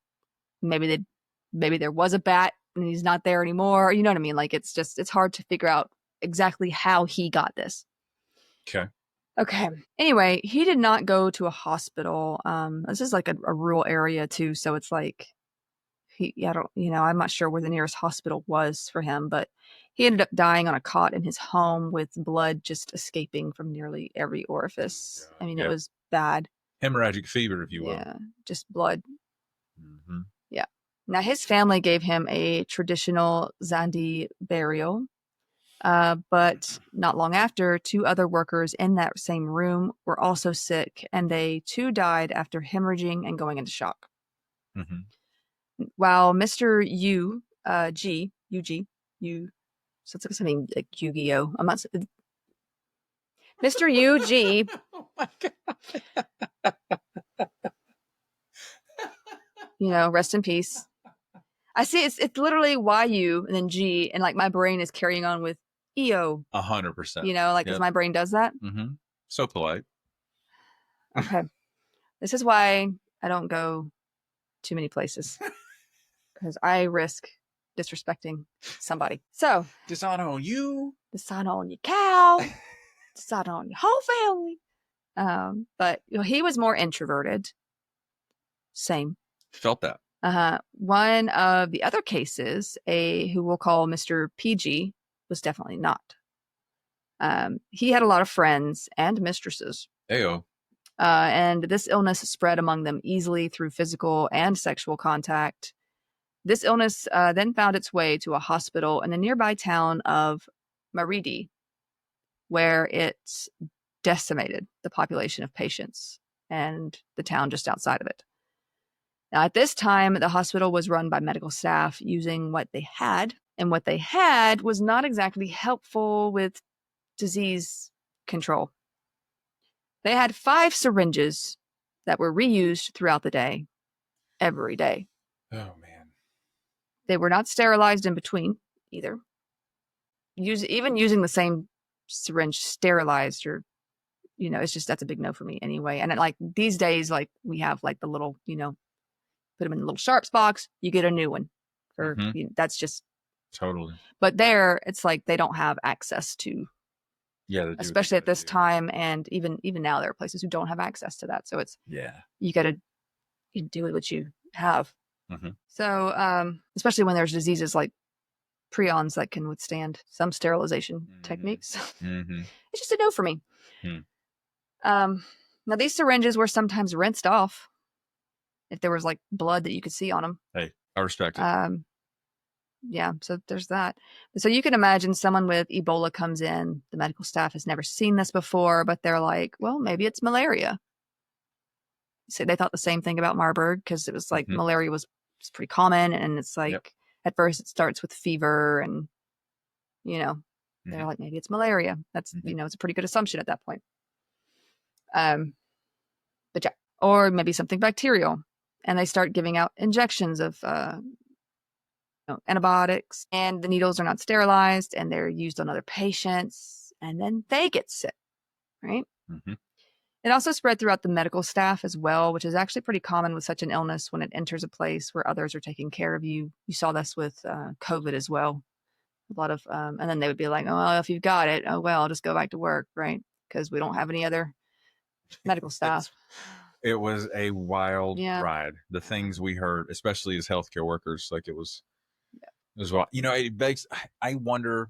maybe there was a bat and he's not there anymore. You know what I mean? Like it's hard to figure out exactly how he got this. Okay. Anyway, he did not go to a hospital. This is like a rural area too, so it's like I'm not sure where the nearest hospital was for him, but he ended up dying on a cot in his home with blood just escaping from nearly every orifice. I mean, It was bad. Hemorrhagic fever, if you will. Yeah, just blood. Mm-hmm. Yeah. Now, his family gave him a traditional Zandi burial. But not long after, 2 other workers in that same room were also sick, and they too died after hemorrhaging and going into shock. Mm-hmm. While Mr. So it's like something like Yu-Gi-Oh. I'm not. Mr. UG. Oh my God. Rest in peace. I see it's literally YU and then G, and like my brain is carrying on with EO. 100%. Because my brain does that. Mm-hmm. So polite. Okay. This is why I don't go too many places. Because I risk disrespecting somebody. So. Dishonor on you. Dishonor on your cow. Dishonor on your whole family. But he was more introverted. Same. Felt that. One of the other cases, who we'll call Mr. PG, was definitely not. He had a lot of friends and mistresses. Ayo. And this illness spread among them easily through physical and sexual contact. This illness then found its way to a hospital in the nearby town of Maridi, where it decimated the population of patients and the town just outside of it. Now, at this time, the hospital was run by medical staff using what they had, and what they had was not exactly helpful with disease control. They had 5 syringes that were reused throughout the day, every day. Oh, man. They were not sterilized in between either. Even using the same syringe sterilized, or it's just, that's a big no for me anyway. And these days, we have the little, put them in a little sharps box, you get a new one. Or that's just totally. But there, it's they don't have access to. Yeah, especially at this time, and even now, there are places who don't have access to that. So it's you got to do what you have. Mm-hmm. So especially when there's diseases like prions that can withstand some sterilization techniques, it's just a no for me. Now these syringes were sometimes rinsed off if there was blood that you could see on them. Hey, I respect it. Yeah, so there's that. So you can imagine someone with Ebola comes in, the medical staff has never seen this before, but they're like, well, maybe it's malaria. So they thought the same thing about Marburg, because it was malaria was pretty common, and it's at first it starts with fever, and they're like, maybe it's malaria. That's it's a pretty good assumption at that point. But yeah, or maybe something bacterial, and they start giving out injections of antibiotics, and the needles are not sterilized, and they're used on other patients, and then they get sick, right? It also spread throughout the medical staff as well, which is actually pretty common with such an illness when it enters a place where others are taking care of you. You saw this with COVID as well. A lot of, and then they would be like, oh, well, if you've got it, oh, well, just go back to work, right? Because we don't have any other medical staff. It was a wild ride. The things we heard, especially as healthcare workers, it was wild. It begs, I wonder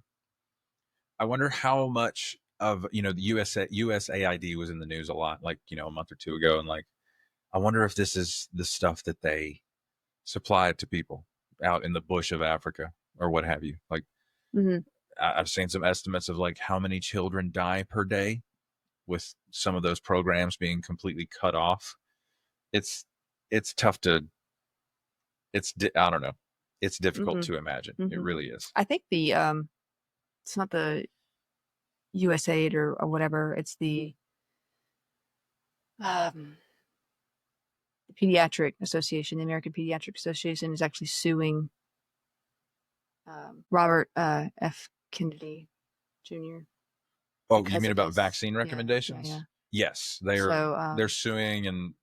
how much of, the USAID was in the news a lot, a month or two ago. And I wonder if this is the stuff that they supplied to people out in the bush of Africa or what have you. I've seen some estimates of how many children die per day with some of those programs being completely cut off. It's tough to, I don't know. It's difficult to imagine. It really is. I think it's not the USAID or whatever. It's the Pediatric Association, the American Pediatric Association, is actually suing Robert F. Kennedy Jr. Oh, you mean about vaccine recommendations? Yeah. Yes, they're suing, and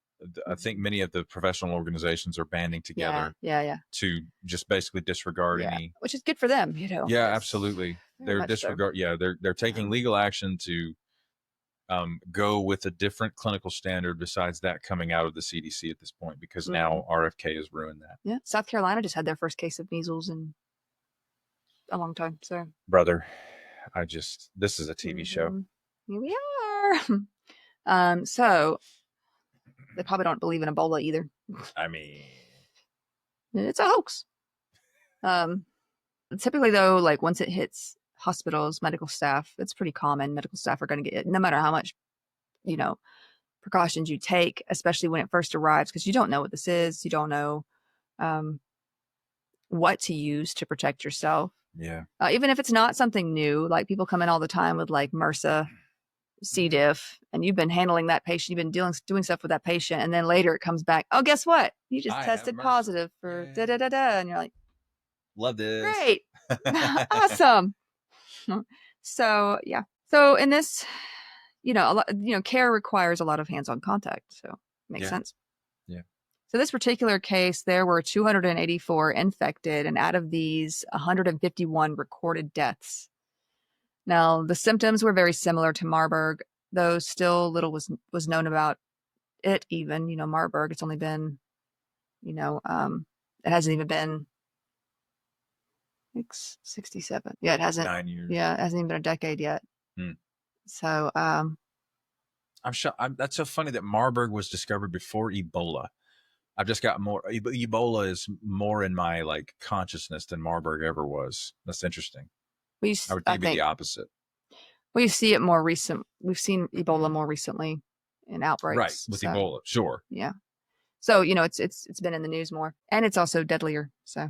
I think many of the professional organizations are banding together. To just basically disregard any, which is good for them, Yeah, absolutely. They're they're taking legal action to go with a different clinical standard besides that coming out of the CDC at this point, because now RFK has ruined that. Yeah, South Carolina just had their first case of measles in a long time. So, brother, this is a TV show. Here we are. So they probably don't believe in Ebola either. I mean, it's a hoax. Typically though, once it hits hospitals, medical staff, it's pretty common. Medical staff are going to get it no matter how much, precautions you take, especially when it first arrives, because you don't know what this is. You don't know what to use to protect yourself. Yeah. Even if it's not something new, like people come in all the time with like MRSA, C. diff, and you've been handling that patient, you've been doing stuff with that patient, and then later it comes back, oh, guess what? You just tested positive for da da da da, and you're like, love this. Great. Awesome. So yeah. So in this, care requires a lot of hands-on contact. So makes sense. Yeah. So this particular case, there were 284 infected, and out of these, 151 recorded deaths. Now, the symptoms were very similar to Marburg, though still little was known about it even. Marburg, it's only been, it hasn't even been 67. Yeah, it hasn't. 9 years. Yeah, it hasn't even been a decade yet. So, I'm sure that's so funny that Marburg was discovered before Ebola. I've just got more. Ebola is more in my consciousness than Marburg ever was. That's interesting. I would think it'd be the opposite. We see it more recent. We've seen Ebola more recently in outbreaks. Right, with Ebola, sure. Yeah. So, it's been in the news more, and it's also deadlier. So,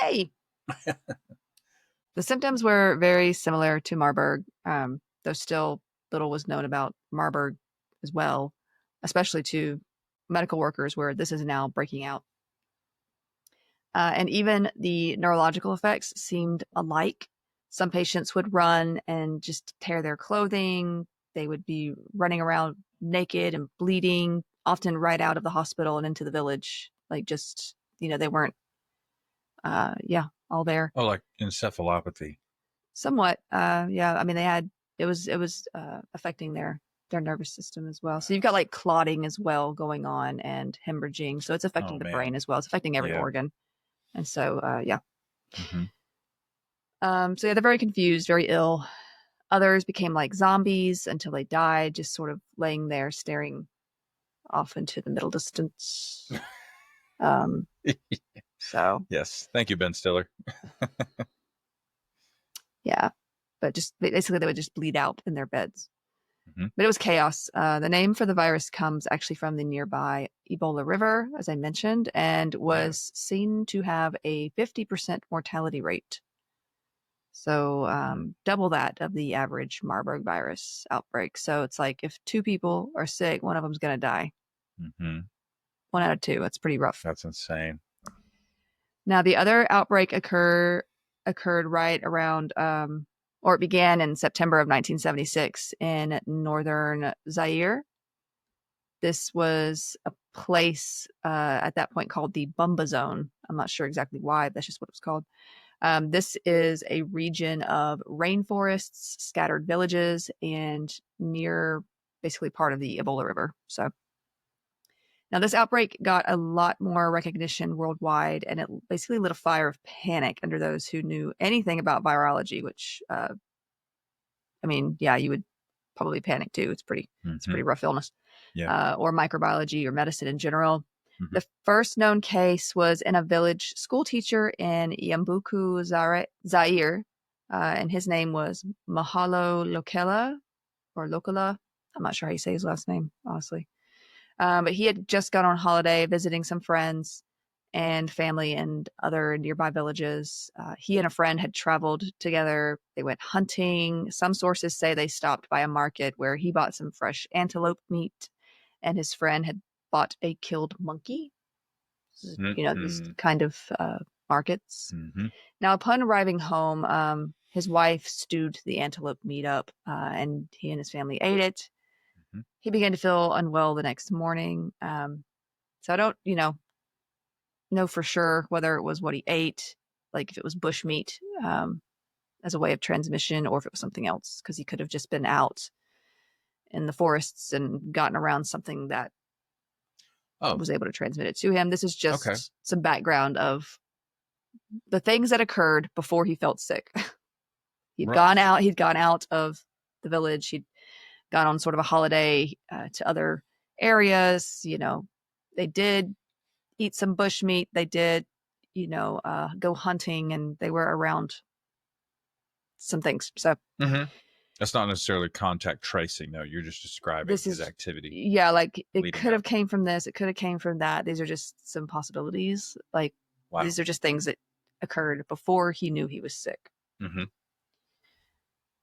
yay. The symptoms were very similar to Marburg, though still little was known about Marburg as well, especially to medical workers where this is now breaking out. And even the neurological effects seemed alike. Some patients would run and just tear their clothing. They would be running around naked and bleeding, often right out of the hospital and into the village. They weren't, all there. Oh, like encephalopathy. Somewhat. Yeah. I mean, it was affecting their nervous system as well. So you've got clotting as well going on and hemorrhaging. So it's affecting the brain as well. It's affecting every organ. And so, yeah. So yeah, they're very confused, very ill. Others became like zombies until they died, just sort of laying there staring off into the middle distance. So yes, thank you, Ben Stiller. Yeah, but just basically they would just bleed out in their beds. But it was chaos. The name for the virus comes actually from the nearby Ebola River, as I mentioned, and was seen to have a 50% mortality rate. So double that of the average Marburg virus outbreak. So it's like if 2 people are sick, one of them's going to die. 1 out of 2. That's pretty rough. That's insane. Now, the other outbreak occurred right around, or it began in September of 1976 in northern Zaire. This was a place at that point called the Bumba Zone. I'm not sure exactly why, but that's just what it was called. This is a region of rainforests, scattered villages, and near basically part of the Ebola River. So now this outbreak got a lot more recognition worldwide, and it basically lit a fire of panic under those who knew anything about virology, which, you would probably panic too. It's it's a pretty rough illness. Yeah. Or microbiology or medicine in general. The first known case was in a village school teacher in Yambuku, Zaire, and his name was Mahalo Lokela. I'm not sure how you say his last name, honestly. But he had just gone on holiday visiting some friends and family and other nearby villages. He and a friend had traveled together. They went hunting. Some sources say they stopped by a market where he bought some fresh antelope meat, and his friend had bought a killed monkey. These kind of markets. Now, upon arriving home, his wife stewed the antelope meat up, and he and his family ate it. He began to feel unwell the next morning. So I don't, know for sure whether it was what he ate, like if it was bush meat as a way of transmission, or if it was something else, because he could have just been out in the forests and gotten around something that was able to transmit it to him. This is just some background of the things that occurred before he felt sick. He'd gone out of the village. He'd gone on sort of a holiday to other areas. They did eat some bush meat. They did, go hunting, and they were around some things. So that's not necessarily contact tracing, though. You're just describing his activity. Yeah, like it could have came from this. It could have came from that. These are just some possibilities. Like these are just things that occurred before he knew he was sick.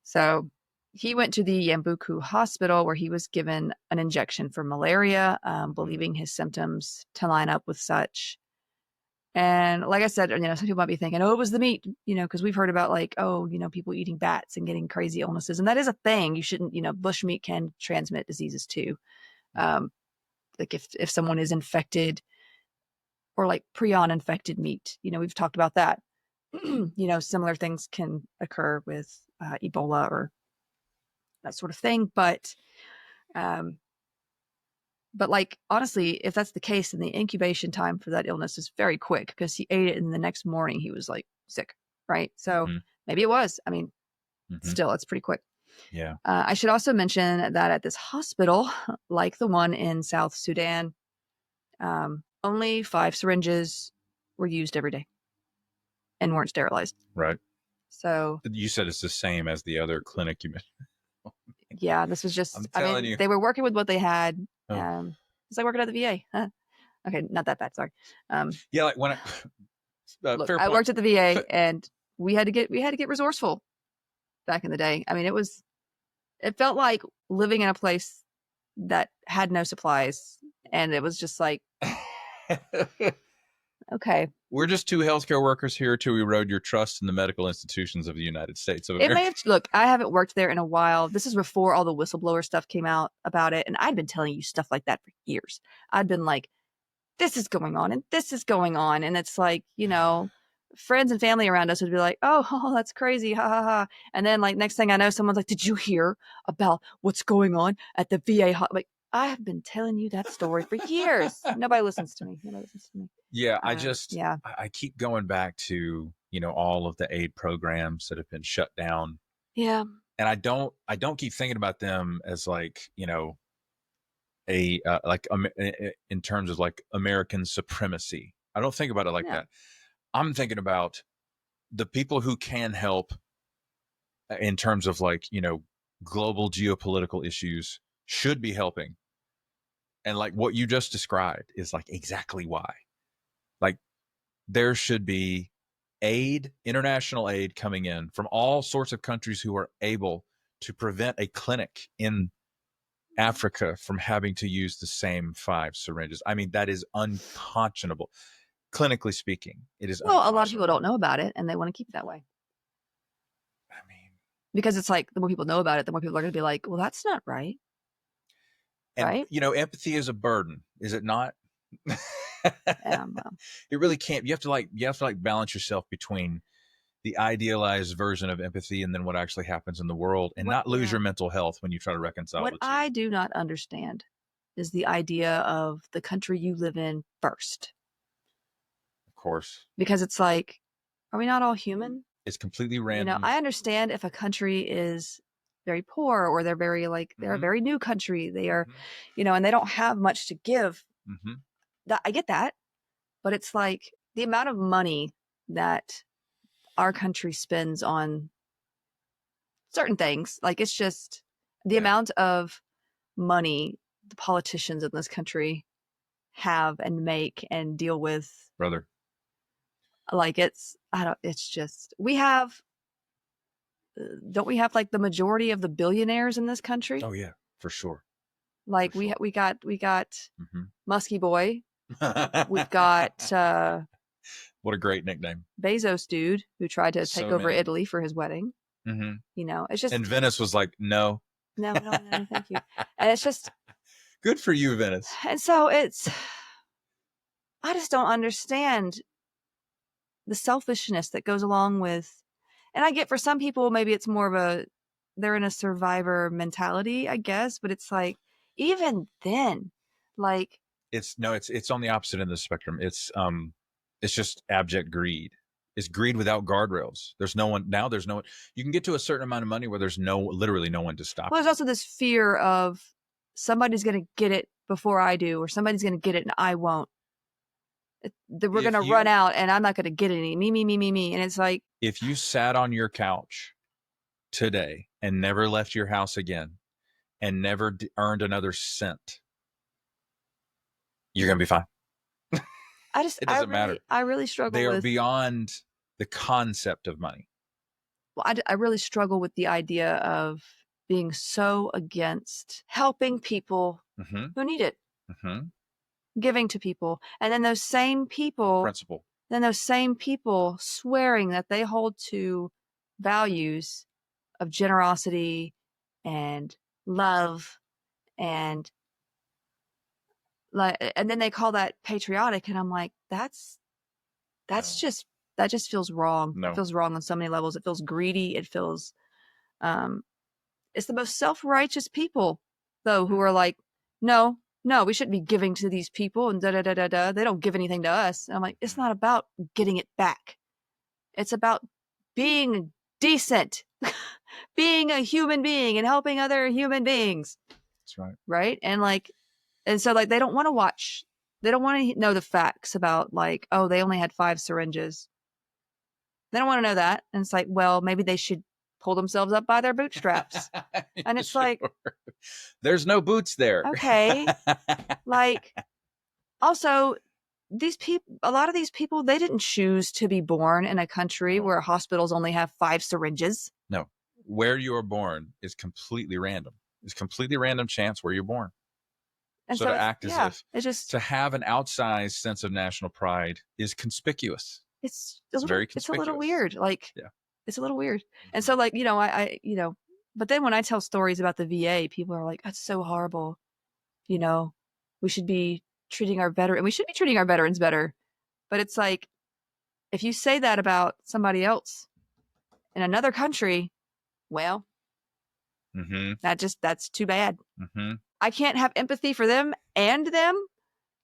So he went to the Yambuku hospital where he was given an injection for malaria, believing his symptoms to line up with such. And like I said, some people might be thinking, oh, it was the meat, because we've heard about like, oh, people eating bats and getting crazy illnesses. And that is a thing. You shouldn't, bush meat can transmit diseases too. Like if someone is infected or like prion infected meat, we've talked about that. Similar things can occur with Ebola or that sort of thing. But like, honestly, if that's the case, then the incubation time for that illness is very quick because he ate it and the next morning he was like sick. Right. So maybe it was, still, it's pretty quick. Yeah. I should also mention that at this hospital, like the one in South Sudan, only 5 syringes were used every day and weren't sterilized. Right. So you said it's the same as the other clinic you mentioned. Yeah, this was just, they were working with what they had. Oh. It's like working at the VA. Huh? Okay, not that bad. Sorry. Yeah, like when look, I worked at the VA and we had to get resourceful back in the day. It felt like living in a place that had no supplies, and it was just like, okay. We're just 2 healthcare workers here to erode your trust in the medical institutions of the United States of America. Look, I haven't worked there in a while. This is before all the whistleblower stuff came out about it. And I'd been telling you stuff like that for years. I'd been like, this is going on and this is going on. And it's like, friends and family around us would be like, oh, that's crazy. Ha ha ha. And then like next thing I know, someone's like, did you hear about what's going on at the VA? Like, I have been telling you that story for years. Nobody listens to me. Yeah, I keep going back to, all of the aid programs that have been shut down. Yeah. And I don't keep thinking about them as like, in terms of like American supremacy. I don't think about it like that. I'm thinking about the people who can help in terms of like, global geopolitical issues should be helping. And like what you just described is like exactly why. Like there should be international aid coming in from all sorts of countries who are able to prevent a clinic in Africa from having to use the same 5 syringes. That is unconscionable. Clinically speaking, it is. Well, a lot of people don't know about it and they want to keep it that way. Because it's like the more people know about it, the more people are going to be like, well, that's not right. And, right? Empathy is a burden, is it not? It really can't. You have to balance yourself between the idealized version of empathy and then what actually happens in the world, and not lose your mental health when you try to reconcile what the two. I do not understand is the idea of the country you live in first. Of course. Because it's like, are we not all human? It's completely random. I understand if a country is very poor or they're very they're a very new country. They are, and they don't have much to give. I get that. But it's like the amount of money that our country spends on certain things, like it's just the amount of money the politicians in this country have and make and deal with. Brother. Like we have, don't we have like the majority of the billionaires in this country? Oh yeah, for sure. Like we got Muskie Boy. We've got what a great nickname, Bezos dude who tried to take over Italy for his wedding. It's just, and Venice was like, no, thank you. And it's just good for you, Venice. And so I just don't understand the selfishness that goes along with, and I get for some people maybe it's more of they're in a survivor mentality, I guess, but it's like even then, like it's on the opposite end of the spectrum. It's just abject greed. It's greed without guardrails. There's no one. You can get to a certain amount of money where there's literally no one to stop. Well, there's also this fear of somebody's going to get it before I do, or somebody's going to get it and I won't. We're going to run out and I'm not going to get any. Me. And it's like, if you sat on your couch today and never left your house again and never earned another cent, you're going to be fine. It doesn't matter. I really struggle They are with beyond the concept of money. Well, I really struggle with the idea of being so against helping people who need it, giving to people, and then those same people, swearing that they hold to values of generosity and love and then they call that patriotic, and I'm like, that just feels wrong. No. It feels wrong on so many levels. It feels greedy. It feels it's the most self-righteous people though who are like, no, we shouldn't be giving to these people and da. They don't give anything to us. And I'm like, it's not about getting it back. It's about being decent, being a human being and helping other human beings. That's right. Right? And so like they don't want to watch. They don't want to know the facts about like, oh, they only had 5 syringes. They don't want to know that. And it's like, well, maybe they should pull themselves up by their bootstraps. And it's like, there's no boots there. Okay. Like, also, a lot of these people, they didn't choose to be born in a country where hospitals only have 5 syringes. No. Where you are born is completely random. It's completely random chance where you're born. And so to act as if it's just to have an outsized sense of national pride is conspicuous. It's very conspicuous. It's a little weird. Like, it's a little weird. And so like, I but then when I tell stories about the VA, people are like, that's so horrible. We should be treating our veterans better. But it's like, if you say that about somebody else in another country, well, that's too bad. I can't have empathy for them and them.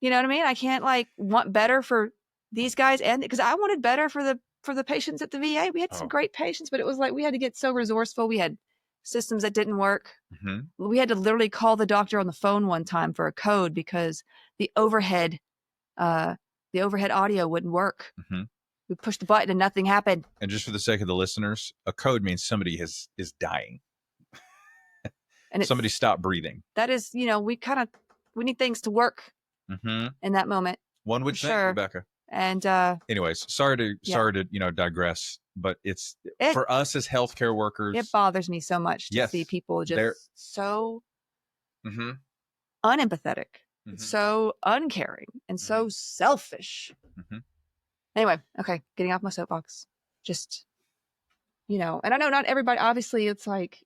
You know what I mean? I can't like want better for these guys, and because I wanted better for the patients at the VA. We had some great patients, but it was like we had to get so resourceful. We had systems that didn't work. We had to literally call the doctor on the phone one time for a code because the overhead audio wouldn't work. We pushed the button and nothing happened. And just for the sake of the listeners, a code means somebody is dying. And somebody stopped breathing. That is, we need things to work in that moment. One would think, Rebecca. And anyways, sorry to digress, but for us as healthcare workers, it bothers me so much to see people just so unempathetic, so uncaring, and so selfish. Anyway, okay, getting off my soapbox. Just and I know not everybody. Obviously, it's like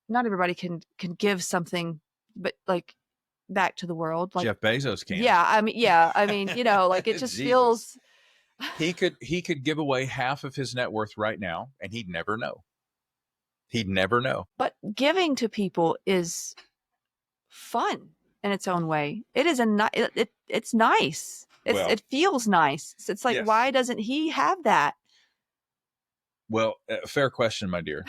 not everybody can give something, but like back to the world. Like Jeff Bezos can. Yeah, I mean, like it just feels. He could give away half of his net worth right now, and he'd never know. But giving to people is fun in its own way. It is it's nice. It feels nice. It's like, why doesn't he have that? Well, fair question, my dear.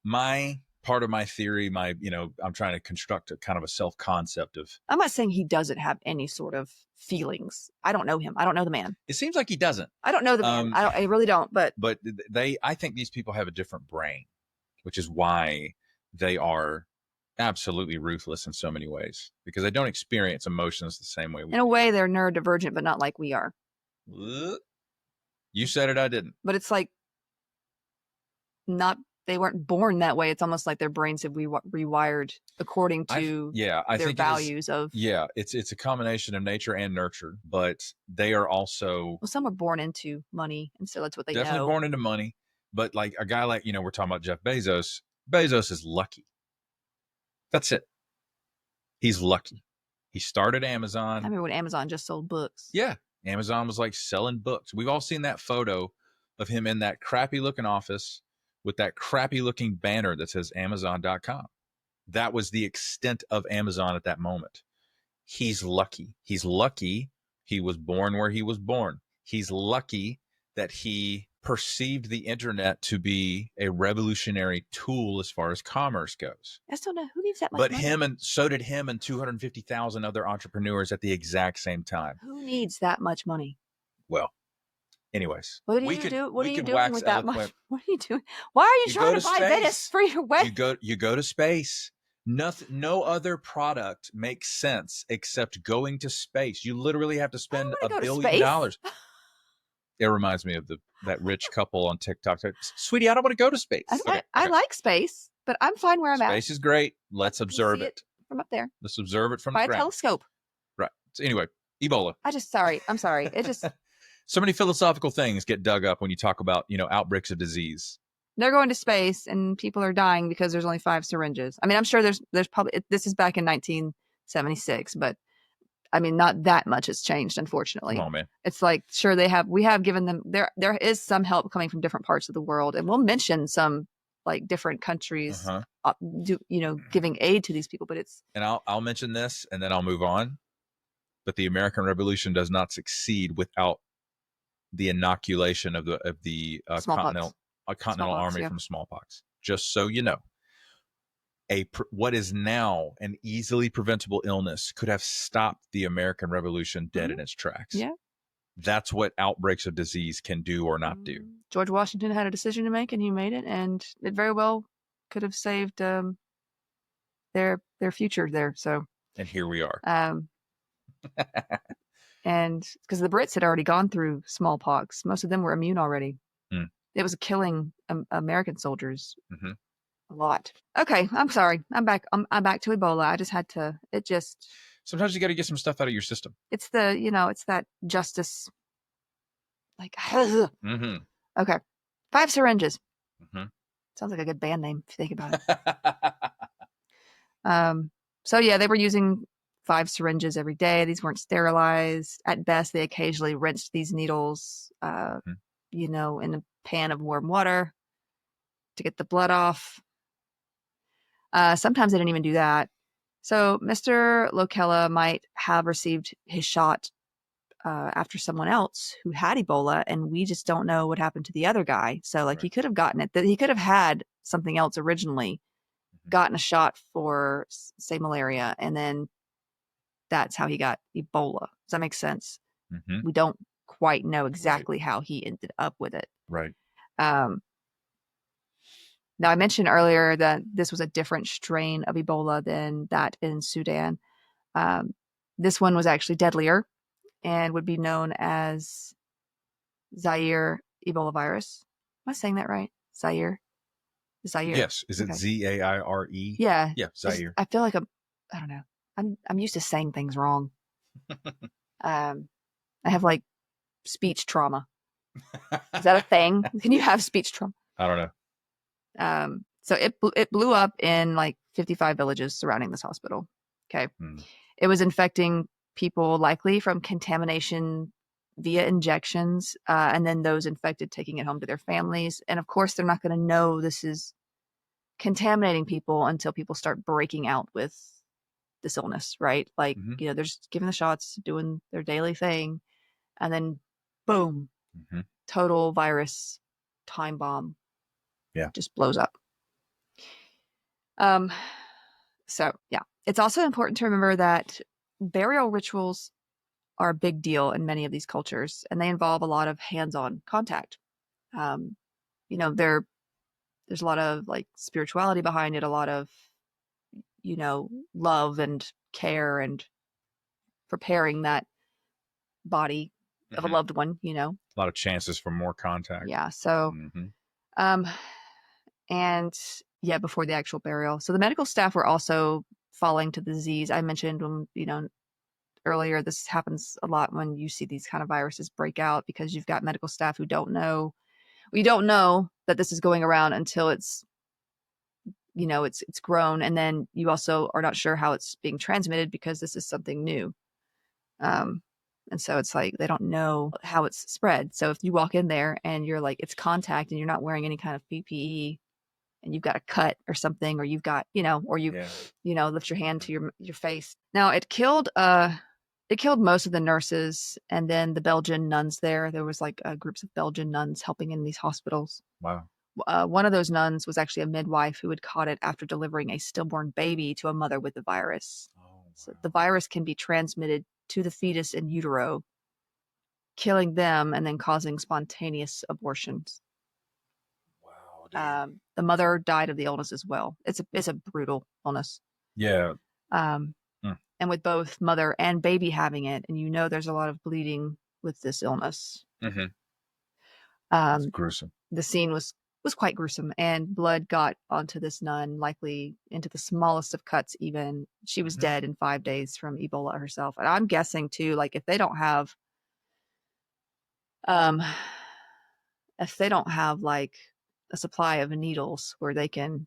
My part of my theory, I'm trying to construct a kind of a self-concept of. I'm not saying he doesn't have any sort of feelings. I don't know him. I don't know the man. It seems like he doesn't. I don't know the man. I really don't. But I think these people have a different brain, which is why they are absolutely ruthless in so many ways, because they don't experience emotions the same way we do. In a way, they're neurodivergent, but not like we are. You said it, I didn't. But it's like they weren't born that way. It's almost like their brains have rewired according to their values of. Yeah, it's a combination of nature and nurture, but they are also. Well, some are born into money, and so that's what they definitely born into money. But like a guy like we're talking about Jeff Bezos. Bezos is lucky. That's it. He's lucky. He started Amazon. I remember when Amazon just sold books. Yeah, Amazon was like selling books. We've all seen that photo of him in that crappy looking office with that crappy looking banner that says Amazon.com. That was the extent of Amazon at that moment. He's lucky. He's lucky he was born where he was born. He's lucky that he perceived the internet to be a revolutionary tool as far as commerce goes. I still know who needs that much money. But so did him and 250,000 other entrepreneurs at the exact same time. Who needs that much money? Well, Anyways, what do you do? What are you doing with that much? Eloquent. What are you doing? Why are you trying to buy space. Venice for your wedding? You go to space. Nothing, no other product makes sense except going to space. You literally have to spend $1 billion. It reminds me of that rich couple on TikTok. Sweetie, I don't want to go to space. I like space, but I'm fine where I'm at. Space is great. Let's observe it from up there. Let's observe it from by the a ground. telescope. Right. So anyway, Ebola. I'm sorry. It just so many philosophical things get dug up when you talk about, outbreaks of disease. They're going to space and people are dying because there's only 5 syringes. I mean, I'm sure there's probably, this is back in 1976, but I mean, not that much has changed, unfortunately. Come on, man. It's like, sure, we have given them, there is some help coming from different parts of the world. And we'll mention some like different countries, giving aid to these people, but it's. And I'll mention this and then I'll move on. But the American Revolution does not succeed without the inoculation of the Continental Army from smallpox. Just so you know, what is now an easily preventable illness could have stopped the American Revolution dead in its tracks. Yeah, that's what outbreaks of disease can do or not do. George Washington had a decision to make, and he made it, and it very well could have saved their future there. So, and here we are. And because the Brits had already gone through smallpox, most of them were immune already. It was killing American soldiers a lot. Okay, I'm sorry. I'm back. I'm back to Ebola. I just had to. It just. Sometimes you got to get some stuff out of your system. It's it's that justice. Like. Okay, 5 syringes. Sounds like a good band name if you think about it. So yeah, they were using 5 syringes every day. These weren't sterilized. At best, they occasionally rinsed these needles, in a pan of warm water to get the blood off. Sometimes they didn't even do that. So Mr. Lokela might have received his shot after someone else who had Ebola, and we just don't know what happened to the other guy. So he could have gotten it. That he could have had something else originally, gotten a shot for, say, malaria, and then that's how he got Ebola. Does that make sense? We don't quite know exactly how he ended up with it. Right. Now, I mentioned earlier that this was a different strain of Ebola than that in Sudan. This one was actually deadlier and would be known as Zaire Ebola Virus. Am I saying that right? Zaire? Yes. Is it Zaire? Yeah. Yeah, Zaire. I feel like I don't know. I'm used to saying things wrong. I have like speech trauma. Is that a thing? Can you have speech trauma? I don't know. So it blew up in like 55 villages surrounding this hospital. Okay. It was infecting people likely from contamination via injections, and then those infected taking it home to their families. And of course, they're not going to know this is contaminating people until people start breaking out with this illness, right? Like, they're just giving the shots, doing their daily thing, and then boom, total virus time bomb. Yeah. Just blows up. So yeah, it's also important to remember that burial rituals are a big deal in many of these cultures, and they involve a lot of hands-on contact. There's a lot of like spirituality behind it, a lot of, love and care and preparing that body of a loved one, A lot of chances for more contact. Yeah. So, and yeah, before the actual burial. So the medical staff were also falling to the disease. I mentioned when, earlier, this happens a lot when you see these kind of viruses break out, because you've got medical staff who don't know. We don't know that this is going around until it's, it's grown. And then you also are not sure how it's being transmitted because this is something new. And so it's like, they don't know how it's spread. So if you walk in there and you're like, it's contact and you're not wearing any kind of PPE, and you've got a cut or something, or you've got, or you, lift your hand to your face. Now it killed most of the nurses and then the Belgian nuns there. There was like groups of Belgian nuns helping in these hospitals. Wow. One of those nuns was actually a midwife who had caught it after delivering a stillborn baby to a mother with the virus. Oh, wow. So the virus can be transmitted to the fetus in utero killing them and then causing spontaneous abortions. Wow, dude. The mother died of the illness as well. It's a brutal illness. Yeah. And with both mother and baby having it, and there's a lot of bleeding with this illness. Mm-hmm. It's gruesome. The scene was quite gruesome, and blood got onto this nun, likely into the smallest of cuts even. She was dead in 5 days from Ebola herself. And I'm guessing too, like if they don't have like a supply of needles where they can,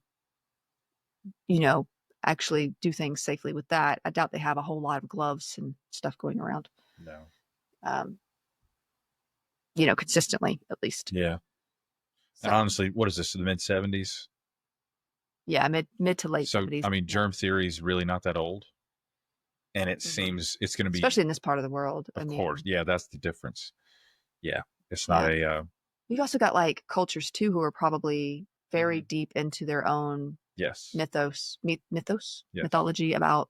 actually do things safely with that, I doubt they have a whole lot of gloves and stuff going around. No. Consistently, at least. Yeah. So, and honestly, what is this, the mid-70s? Yeah, mid to late 70s. I mean, germ theory is really not that old. And it seems it's going to be... Especially in this part of the world. Of course. Yeah, that's the difference. Yeah. It's not a... We've also got, like, cultures, too, who are probably very deep into their own mythology about,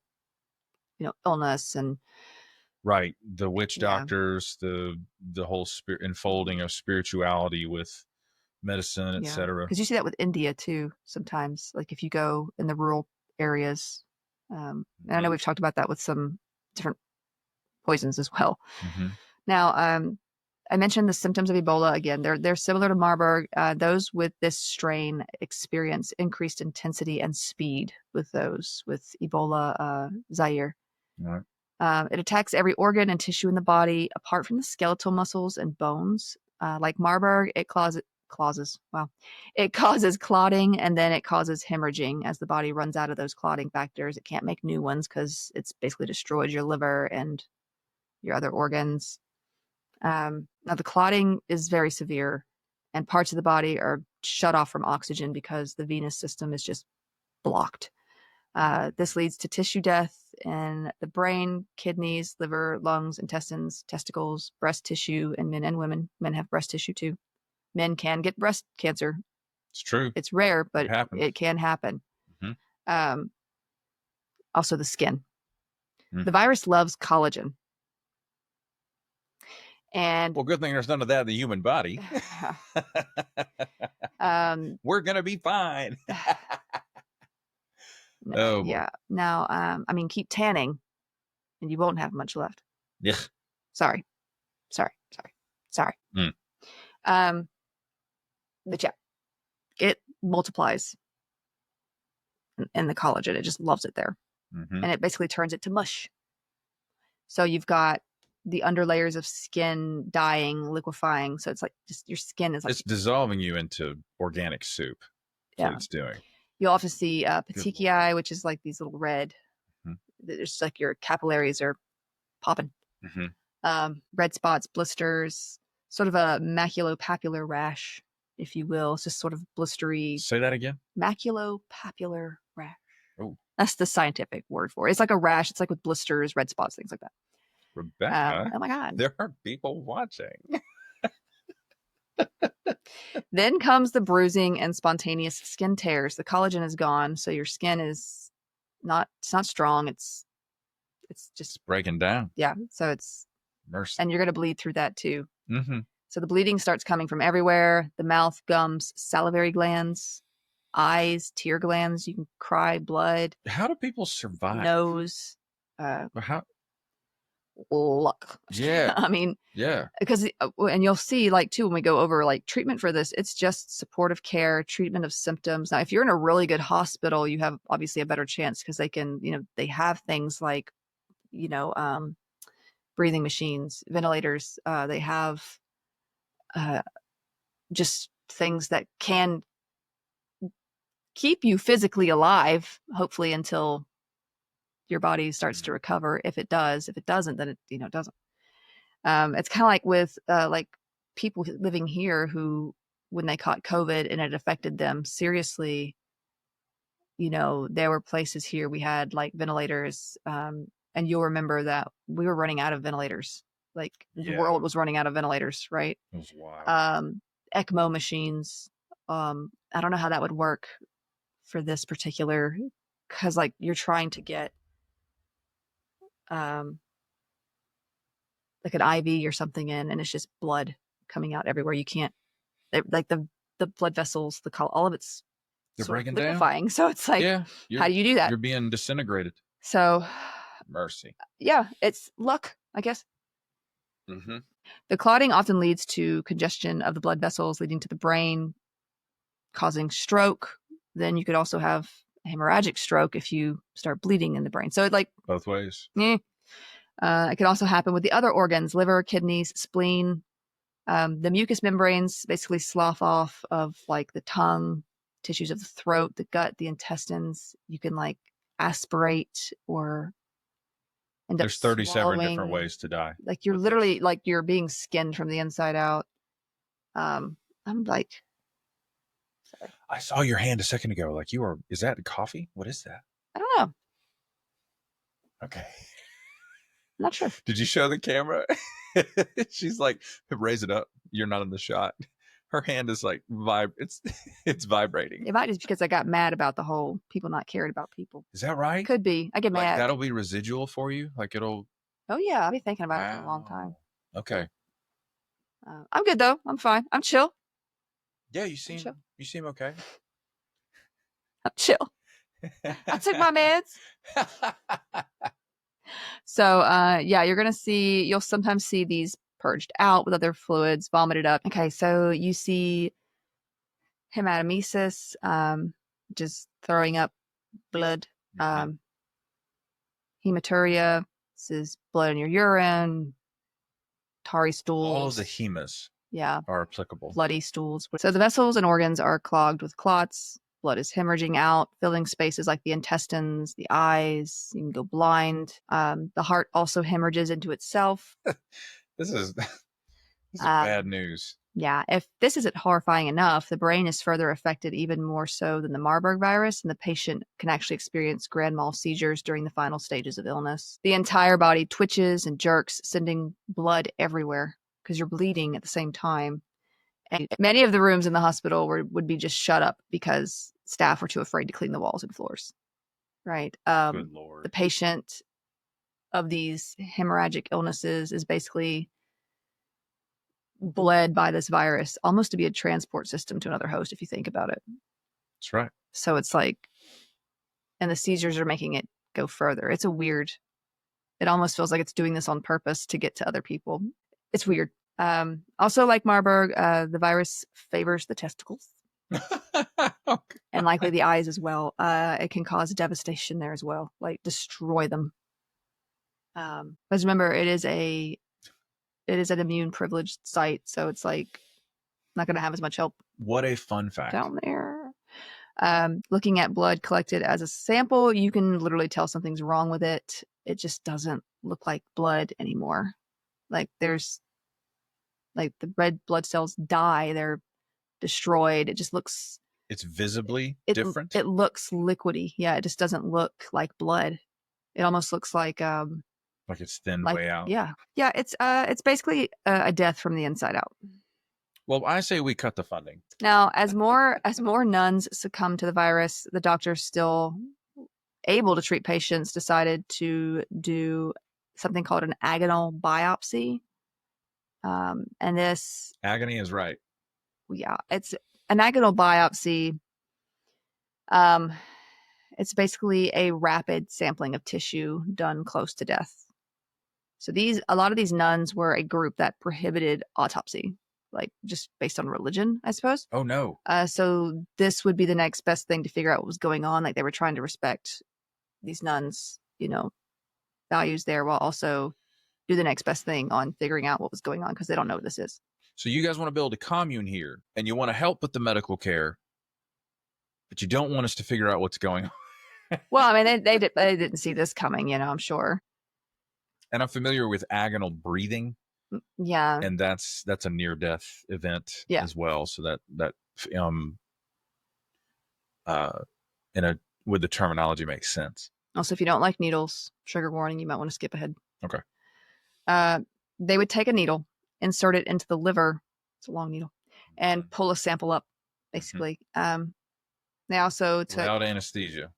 illness and... Right. The witch doctors, the whole enfolding of spirituality with medicine, etc. Because you see that with India too sometimes, like if you go in the rural areas. And I know we've talked about that with some different poisons as well. Now, I mentioned the symptoms of Ebola again. They're similar to Marburg. Those with this strain experience increased intensity and speed with Ebola Zaire. Right. It attacks every organ and tissue in the body, apart from the skeletal muscles and bones. Like Marburg, it causes clotting, and then it causes hemorrhaging as the body runs out of those clotting factors. It can't make new ones because it's basically destroyed your liver and your other organs. Now, the clotting is very severe, and parts of the body are shut off from oxygen because the venous system is just blocked. This leads to tissue death in the brain, kidneys, liver, lungs, intestines, testicles, breast tissue, and men and women. Men have breast tissue too. Men can get breast cancer. It's true. It's rare, but it can happen. Also, the skin. The virus loves collagen. And well, good thing there's none of that in the human body. We're gonna be fine. Yeah. Now, I mean, keep tanning, and you won't have much left. Yeah. Sorry. But yeah, it multiplies in the collagen. It just loves it there, and it basically turns it to mush. So you've got the underlayers of skin dying, liquefying. So it's like just your skin is like it's dissolving you into organic soup. That's what it's doing. You'll often see petechiae, which is like these little red. There's like your capillaries are popping. Red spots, blisters, sort of a maculopapular rash, if you will. It's just sort of blistery. Say that again. Maculopapular rash. Oh, that's the scientific word for it. It's like a rash. It's like with blisters, red spots, things like that. Rebecca, oh my God, there are people watching. Then comes the bruising and spontaneous skin tears. The collagen is gone, so your skin is not strong. It's just breaking down. Yeah, so it's mercy, and you're going to bleed through that too. So the bleeding starts coming from everywhere: the mouth, gums, salivary glands, eyes, tear glands. You can cry blood. How do people survive? Nose. How? Luck. Yeah. I mean, yeah. Because, and you'll see, like, too, when we go over like treatment for this, it's just supportive care, treatment of symptoms. Now, if you're in a really good hospital, you have obviously a better chance because they can, they have things like, breathing machines, ventilators. They have just things that can keep you physically alive, hopefully until your body starts to recover. If it does, if it doesn't, then it doesn't. It's kind of like with like people living here who, when they caught COVID and it affected them seriously, there were places here we had like ventilators, and you'll remember that we were running out of ventilators. Like the world was running out of ventilators, right? It was wild. ECMO machines. I don't know how that would work for this particular, because like you're trying to get like an IV or something in, and it's just blood coming out everywhere. You can't, like the blood vessels, all of it's they're breaking liquefying. down. So it's like, how do you do that? You're being disintegrated. So, mercy. Yeah, it's luck, I guess. Mm-hmm. The clotting often leads to congestion of the blood vessels, leading to the brain, causing stroke. Then you could also have a hemorrhagic stroke if you start bleeding in the brain. So it like both ways. It can also happen with the other organs, liver, kidneys, spleen. The mucous membranes basically slough off of like the tongue, tissues of the throat, the gut, the intestines. You can like aspirate or end up There's 37 swallowing. different ways to die. Like you're literally like you're being skinned from the inside out. I'm like, sorry. I saw your hand a second ago. Like is that coffee? What is that? I don't know. Okay. I'm not sure. Did you show the camera? She's like, raise it up. You're not in the shot. Her hand is like it's vibrating. It might just because I got mad about the whole people not caring about people. Is that right? Could be. I get mad. That'll be residual for you. Like it'll. Oh yeah, I'll be thinking about it for a long time. Okay. I'm good though. I'm fine. I'm chill. Yeah, you seem okay. I'm chill. I took my meds. So yeah, you'll sometimes see these purged out with other fluids, vomited up. Okay, so you see hematemesis, just throwing up blood. Hematuria, this is blood in your urine, tarry stools. All of the hemas are applicable. Bloody stools. So the vessels and organs are clogged with clots. Blood is hemorrhaging out, filling spaces like the intestines, the eyes. You can go blind. The heart also hemorrhages into itself. This is bad news. Yeah. If this isn't horrifying enough, the brain is further affected even more so than the Marburg virus, and the patient can actually experience grand mal seizures during the final stages of illness. The entire body twitches and jerks, sending blood everywhere because you're bleeding at the same time. And many of the rooms in the hospital would be just shut up because staff were too afraid to clean the walls and floors. Right. Good Lord. The patient of these hemorrhagic illnesses is basically bled by this virus almost to be a transport system to another host, if you think about it. That's right. So it's like, and the seizures are making it go further. It almost feels like it's doing this on purpose to get to other people. It's weird. Also, like Marburg, the virus favors the testicles. Okay. And likely the eyes as well. It can cause devastation there as well, like destroy them. But remember, it is an immune privileged site, so it's like not going to have as much help. What a fun fact down there. Looking at blood collected as a sample, you can literally tell something's wrong with it. It just doesn't look like blood anymore. Like there's like the red blood cells die, they're destroyed. It just looks, it's visibly different. It looks liquidy. Yeah, it just doesn't look like blood. It almost looks like it's thinned way out. Yeah. It's basically a death from the inside out. Well, I say we cut the funding. Now, as more nuns succumb to the virus, the doctors still able to treat patients decided to do something called an agonal biopsy. And this agony is right. Yeah, it's an agonal biopsy. It's basically a rapid sampling of tissue done close to death. So a lot of these nuns were a group that prohibited autopsy, like just based on religion, I suppose. Oh no. So this would be the next best thing to figure out what was going on. Like they were trying to respect these nuns, values there, while also do the next best thing on figuring out what was going on because they don't know what this is. So you guys want to build a commune here and you want to help with the medical care, but you don't want us to figure out what's going on. Well, I mean, they didn't see this coming, I'm sure. And I'm familiar with agonal breathing. Yeah. And that's a near-death event as well. So that with the terminology makes sense. Also, if you don't like needles, trigger warning, you might want to skip ahead. Okay. They would take a needle, insert it into the liver. It's a long needle, and pull a sample up, basically. They also took without anesthesia.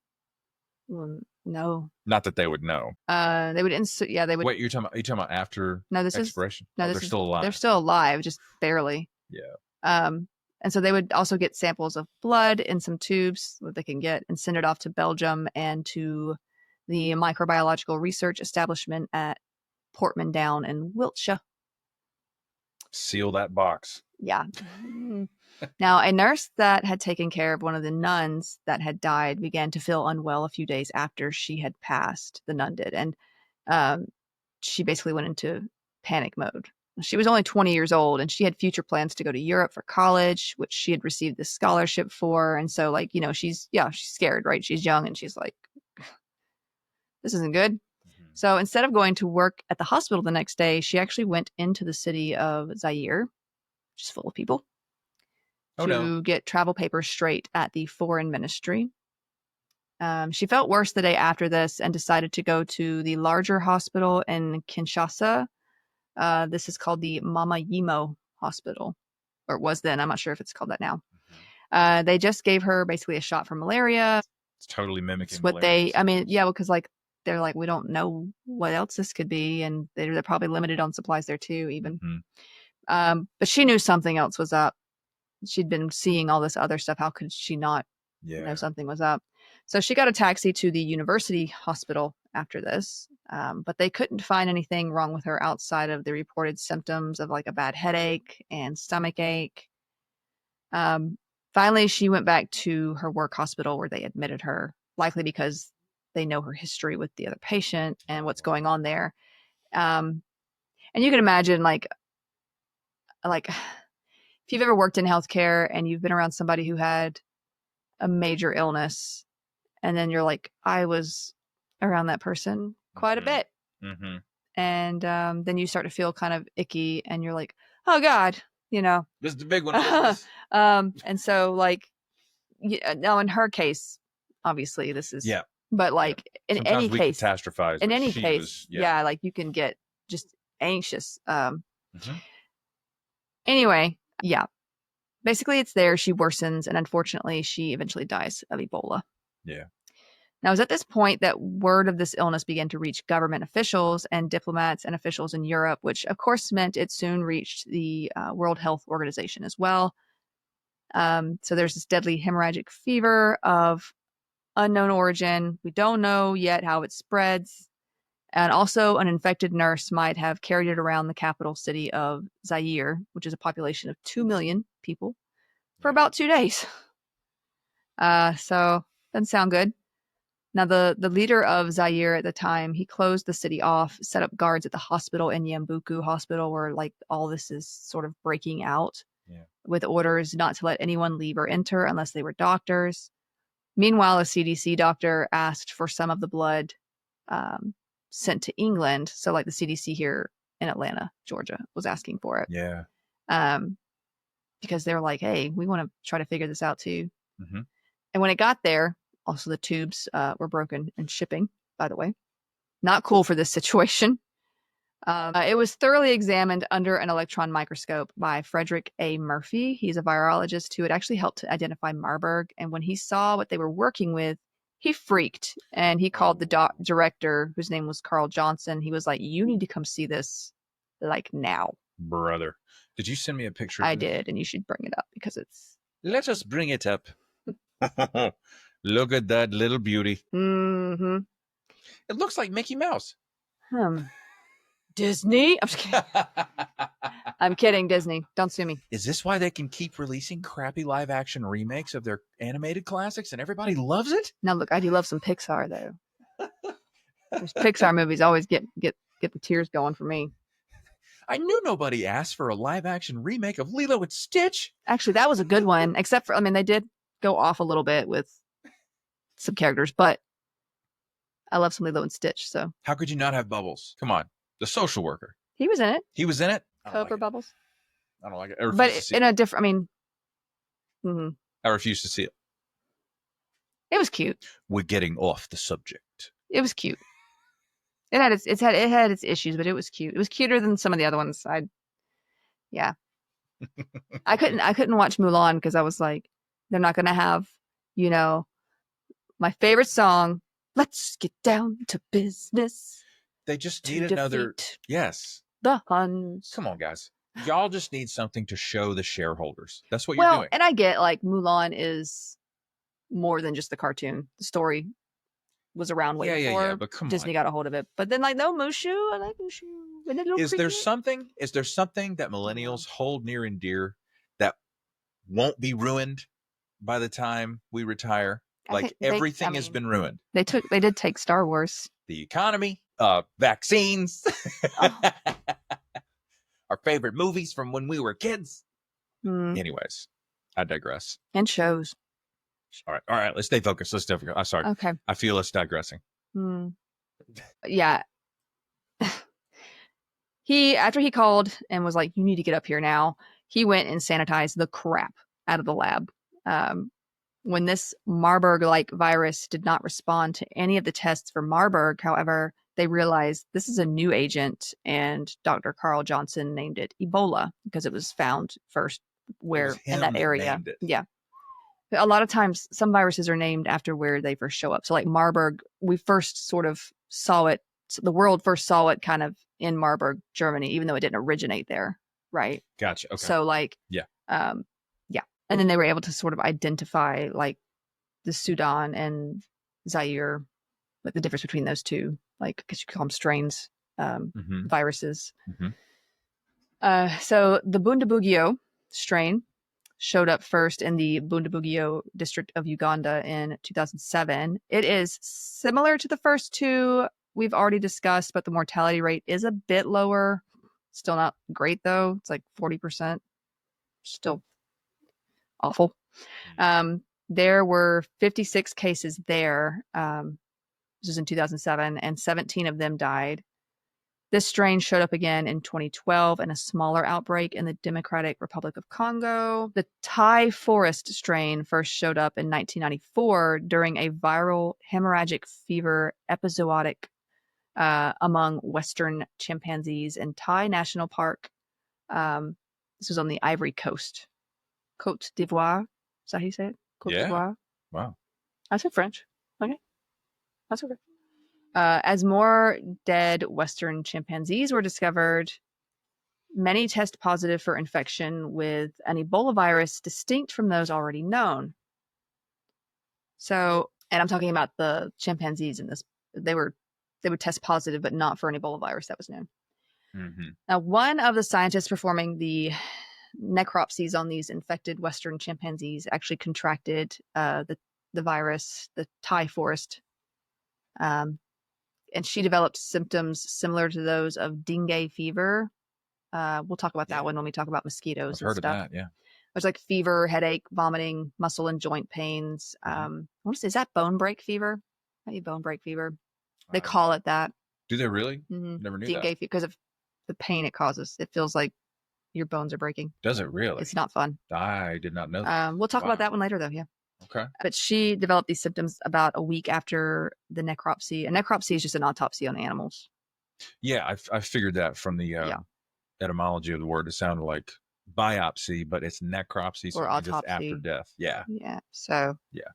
No. Not that they would know. They would they would. Wait, are you talking about after expiration? They're still alive. They're still alive, just barely. Yeah. And so they would also get samples of blood in some tubes that they can get and send it off to Belgium and to the microbiological research establishment at Portman Down in Wiltshire. Seal that box. Yeah. Now, a nurse that had taken care of one of the nuns that had died began to feel unwell a few days after she had passed. The nun did. And she basically went into panic mode. She was only 20 years old, and she had future plans to go to Europe for college, which she had received this scholarship for. And so, like, you know, she's scared, right? She's young, and she's like, this isn't good. Mm-hmm. So instead of going to work at the hospital the next day, she actually went into the city of Zaire, which is full of people, to get travel papers straight at the foreign ministry. She felt worse the day after this and decided to go to the larger hospital in Kinshasa. This is called the Mama Yimo Hospital, or it was then. I'm not sure if it's called that now. Mm-hmm. They just gave her basically a shot for malaria. It's totally mimicking it's what malaria. Because like they're like, we don't know what else this could be, and they're probably limited on supplies there too, even. Mm-hmm. But she knew something else was up. She'd been seeing all this other stuff. How could she not know something was up? So she got a taxi to the university hospital after this, but they couldn't find anything wrong with her outside of the reported symptoms of like a bad headache and stomach ache. Finally, she went back to her work hospital where they admitted her, likely because they know her history with the other patient and what's going on there. And you can imagine like if you've ever worked in healthcare and you've been around somebody who had a major illness, and then you're like, I was around that person quite a bit. Mm-hmm. And then you start to feel kind of icky, and you're like, oh God, you know. This is the big one. And so like, now in her case, obviously this is, but like in sometimes any case, catastrophize. In any case, like you can get just anxious. Mm-hmm. Anyway, basically it's there. She worsens, and unfortunately she eventually dies of Ebola. Yeah. Now, it was at this point that word of this illness began to reach government officials and diplomats and officials in Europe, which of course meant it soon reached the World Health Organization as well. So there's this deadly hemorrhagic fever of unknown origin. We don't know yet how it spreads. And also an infected nurse might have carried it around the capital city of Zaire, which is a population of 2 million people, for about 2 days. So doesn't sound good. Now, the leader of Zaire at the time, he closed the city off, set up guards at the hospital in Yambuku Hospital, where like all this is sort of breaking out, with orders not to let anyone leave or enter unless they were doctors. Meanwhile, a CDC doctor asked for some of the blood sent to England. So like the CDC here in Atlanta, Georgia, was asking for it. Yeah. Because they're like, hey, we want to try to figure this out too. Mm-hmm. And when it got there, also the tubes were broken in shipping, by the way. Not cool for this situation. It was thoroughly examined under an electron microscope by Frederick A. Murphy. He's a virologist who had actually helped to identify Marburg. And when he saw what they were working with, he freaked, and he called the director, whose name was Carl Johnson. He was like, you need to come see this, like, now. Brother. Did you send me a picture? I did, and you should bring it up because it's... Let us bring it up. Look at that little beauty. Mm-hmm. It looks like Mickey Mouse. Disney? I'm just kidding. I'm kidding, Disney. Don't sue me. Is this why they can keep releasing crappy live-action remakes of their animated classics and everybody loves it? Now, look, I do love some Pixar, though. Those Pixar movies always get the tears going for me. I knew nobody asked for a live-action remake of Lilo and Stitch. Actually, that was a good one, except for, I mean, they did go off a little bit with some characters, but I love some Lilo and Stitch, so. How could you not have Bubbles? Come on. The social worker. He was in it. He was in it? Cobra Bubbles. I don't like it. But in a different, I mean. Mm-hmm. I refuse to see it. It was cute. We're getting off the subject. It was cute. It had its issues, but it was cute. It was cuter than some of the other ones. I couldn't watch Mulan because I was like, they're not going to have, my favorite song Let's get down to business. They just need another. Yes. The Huns. Come on, guys. Y'all just need something to show the shareholders. That's what you're doing. And I get like Mulan is more than just the cartoon. The story was around way before. Yeah, but come Disney got a hold of it. But then like, no, Mushu, I like Mushu. Is there something that millennials hold near and dear that won't be ruined by the time we retire? Like everything has been ruined. They did take Star Wars. The economy, vaccines, our favorite movies from when we were kids. Anyways, I digress. And shows. All right. Let's stay focused. I'm sorry. Okay. I feel us digressing. Yeah. After he called and was like, you need to get up here now, he went and sanitized the crap out of the lab. When this Marburg-like virus did not respond to any of the tests for Marburg, however, they realized this is a new agent, and Dr. Carl Johnson named it Ebola because it was found first in that area. Yeah. A lot of times, some viruses are named after where they first show up. So like Marburg, we first sort of saw it, the world first saw it kind of in Marburg, Germany, even though it didn't originate there, right? Gotcha. Okay. So like, yeah. And then they were able to sort of identify like the Sudan and Zaire, like the difference between those two, like, because you call them strains, viruses. So the Bundibugyo strain showed up first in the Bundibugyo district of Uganda in 2007. It is similar to the first two we've already discussed, but the mortality rate is a bit lower. Still not great though. It's like 40%. Still awful. There were 56 cases there. This was in 2007, and 17 of them died. This strain showed up again in 2012 in a smaller outbreak in the Democratic Republic of Congo. The Thai forest strain first showed up in 1994 during a viral hemorrhagic fever episodic among Western chimpanzees in Thai National Park. This was on the Ivory Coast. Côte d'Ivoire. Is that how you say it? Côte d'Ivoire. Wow. I said French. Okay. That's okay. As more dead Western chimpanzees were discovered, many test positive for infection with an Ebola virus distinct from those already known. So, and I'm talking about the chimpanzees in this, they would test positive, but not for an Ebola virus that was known. Now, one of the scientists performing the necropsies on these infected Western chimpanzees actually contracted the virus, the Thai forest, and she developed symptoms similar to those of dengue fever. We'll talk about that one when we talk about mosquitoes. I've heard of that, yeah. There's like fever, headache, vomiting, muscle and joint pains. Is that bone break fever? Maybe bone break fever. They call it that. Do they really? Never knew dengue that. Because of the pain it causes. It feels like your bones are breaking. Does it really? It's not fun. I did not know that. We'll talk about that one later, though. Yeah. Okay. But she developed these symptoms about a week after the necropsy. A necropsy is just an autopsy on animals. Yeah, I figured that from the etymology of the word. It sounded like biopsy, but it's necropsy, so or autopsy. Just after death. Yeah. Yeah. So. Yeah.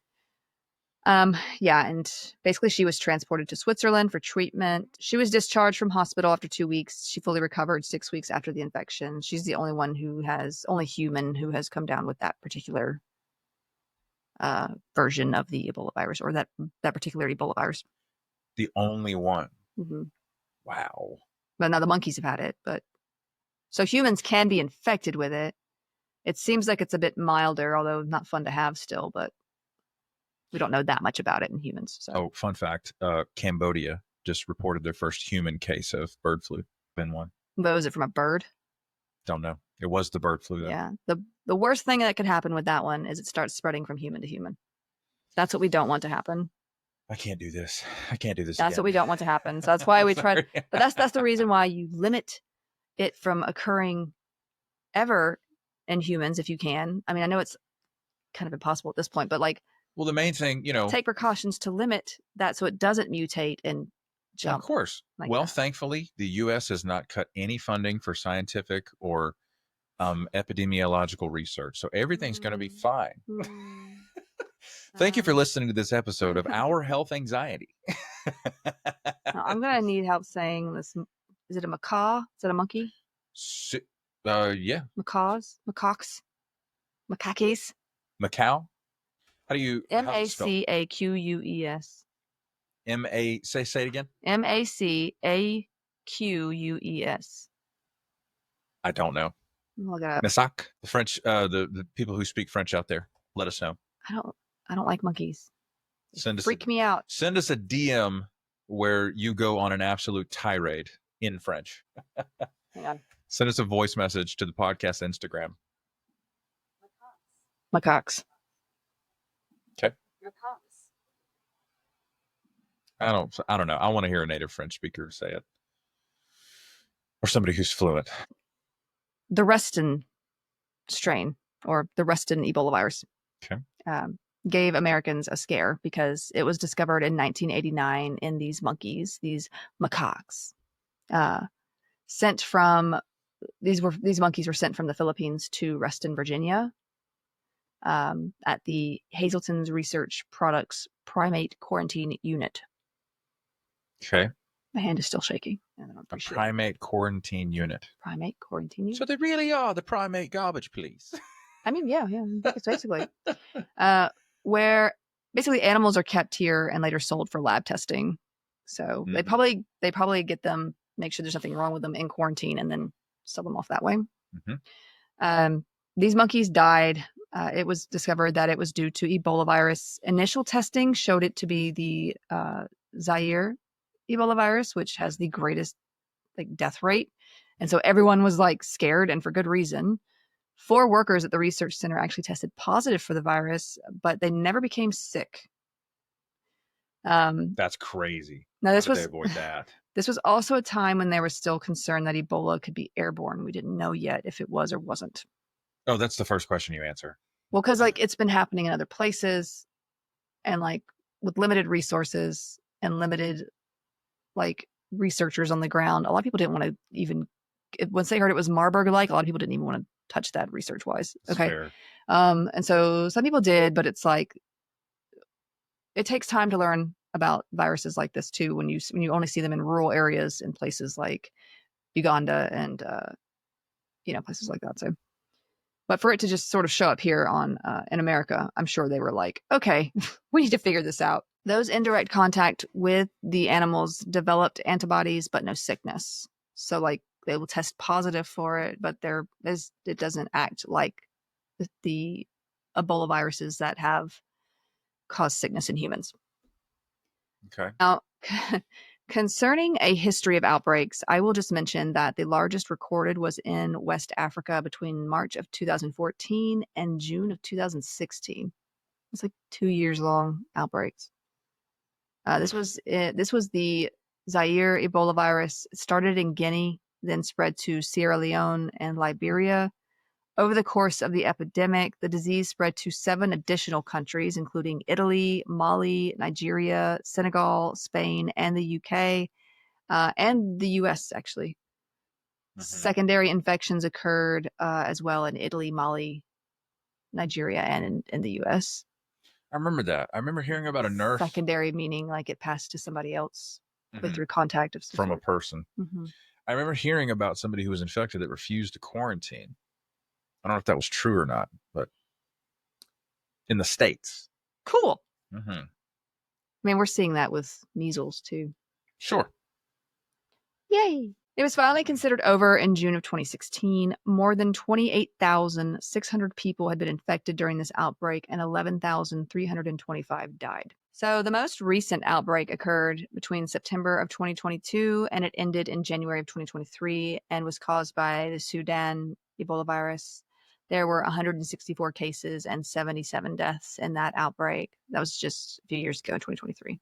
And basically she was transported to Switzerland for treatment. She was discharged from hospital after 2 weeks. She fully recovered 6 weeks after the infection. She's the only human who has come down with that particular version of the Ebola virus, or that particular Ebola virus. The only one. Wow. But now the monkeys have had it, so humans can be infected with it. It seems like it's a bit milder, although not fun to have still, but we don't know that much about it in humans. So. Oh, fun fact. Cambodia just reported their first human case of bird flu. Been one. But was it from a bird? Don't know. It was the bird flu, though. Yeah. The worst thing that could happen with that one is it starts spreading from human to human. That's what we don't want to happen. I can't do this. That's again. what we don't want to happen. So that's why we tried. But that's the reason why you limit it from occurring ever in humans if you can. I mean, I know it's kind of impossible at this point, but like. Well, the main thing, take precautions to limit that so it doesn't mutate and jump. Of course. Like well, thankfully, the U.S. has not cut any funding for scientific or epidemiological research, so everything's going to be fine. Thank you for listening to this episode of Our Health Anxiety. I'm going to need help saying this. Is it a macaw? Is it a monkey? Yeah. Macaws? Macaques? Macaques? Macau? How do you... Macaqueus. Say it again. Macaqueus. I don't know. Look it up. Masak, the French, the people who speak French out there, let us know. I don't like monkeys. Freak me out. Send us a DM where you go on an absolute tirade in French. Hang on. Send us a voice message to the podcast Instagram. Macaques. Okay. I don't know. I want to hear a native French speaker say it. Or somebody who's fluent. The Reston strain, or the Reston Ebola virus, gave Americans a scare because it was discovered in 1989 in these monkeys, these macaques, these monkeys were sent from the Philippines to Reston, Virginia, at the Hazelton's Research Products Primate Quarantine Unit. Okay. My hand is still shaking. A primate quarantine unit. Primate quarantine unit. So they really are the primate garbage police. I mean, yeah, it's basically where basically animals are kept here and later sold for lab testing. So they probably get them, make sure there's nothing wrong with them in quarantine, and then sell them off that way. Mm-hmm. These monkeys died. It was discovered that it was due to Ebola virus. Initial testing showed it to be the Zaire Ebola virus, which has the greatest death rate. And so everyone was scared, and for good reason. 4 workers at the research center actually tested positive for the virus, but they never became sick. That's crazy. Now How did they avoid that? This was also a time when they were still concerned that Ebola could be airborne. We didn't know yet if it was or wasn't. Oh, that's the first question you answer. Well, because it's been happening in other places, and with limited resources and limited researchers on the ground, a lot of people didn't want to even, once they heard it was Marburg, a lot of people didn't even want to touch that research wise. Okay. Fair. And so some people did, but it's it takes time to learn about viruses like this too, when you only see them in rural areas in places like Uganda and places like that. So, but for it to just sort of show up here in America, I'm sure they were okay, we need to figure this out. Those in direct contact with the animals developed antibodies, but no sickness. So they will test positive for it, but it doesn't act like the Ebola viruses that have caused sickness in humans. Okay. Now, concerning a history of outbreaks, I will just mention that the largest recorded was in West Africa between March of 2014 and June of 2016. It's 2 years long outbreaks. This was the Zaire Ebola virus. It started in Guinea, then spread to Sierra Leone and Liberia. Over the course of the epidemic, the disease spread to 7 additional countries, including Italy, Mali, Nigeria, Senegal, Spain, and the UK, and the US, actually. Mm-hmm. Secondary infections occurred as well in Italy, Mali, Nigeria, and in the US. I remember that. I remember hearing about a nurse. Secondary meaning it passed to somebody else, but through contact of from a person. Mm-hmm. I remember hearing about somebody who was infected that refused to quarantine. I don't know if that was true or not, but in the States. Cool. Mm-hmm. I mean, we're seeing that with measles too. Sure. Yay. It was finally considered over in June of 2016. More than 28,600 people had been infected during this outbreak, and 11,325 died. So the most recent outbreak occurred between September of 2022 and it ended in January of 2023 and was caused by the Sudan Ebola virus. There were 164 cases and 77 deaths in that outbreak. That was just a few years ago, 2023.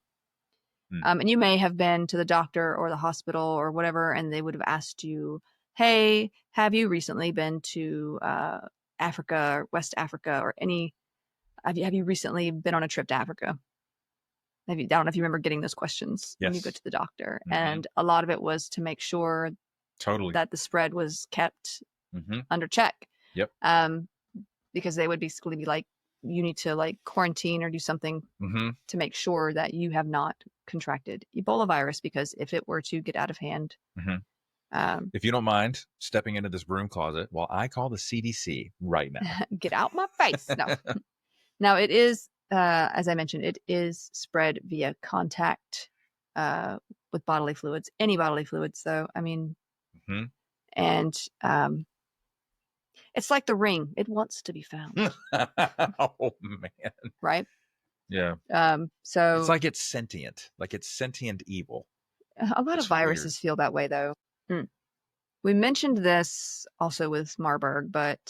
And you may have been to the doctor or the hospital or whatever, and they would have asked you, hey, have you recently been to Africa or West Africa or have you recently been on a trip to Africa? I don't know if you remember getting those questions when you go to the doctor. Mm-hmm. And a lot of it was to make sure that the spread was kept under check. Yep. Because they would basically be you need to like quarantine or do something to make sure that you have not contracted Ebola virus, because if it were to get out of hand, if you don't mind stepping into this broom closet while I call the CDC right now. Get out my face. No. Now it is, as I mentioned, it is spread via contact with bodily fluids, any bodily fluids. So, I mean, and it's like the ring. It wants to be found. Oh, man. Right? Yeah. So it's like it's sentient evil. A lot of viruses feel that way, though. We mentioned this also with Marburg, but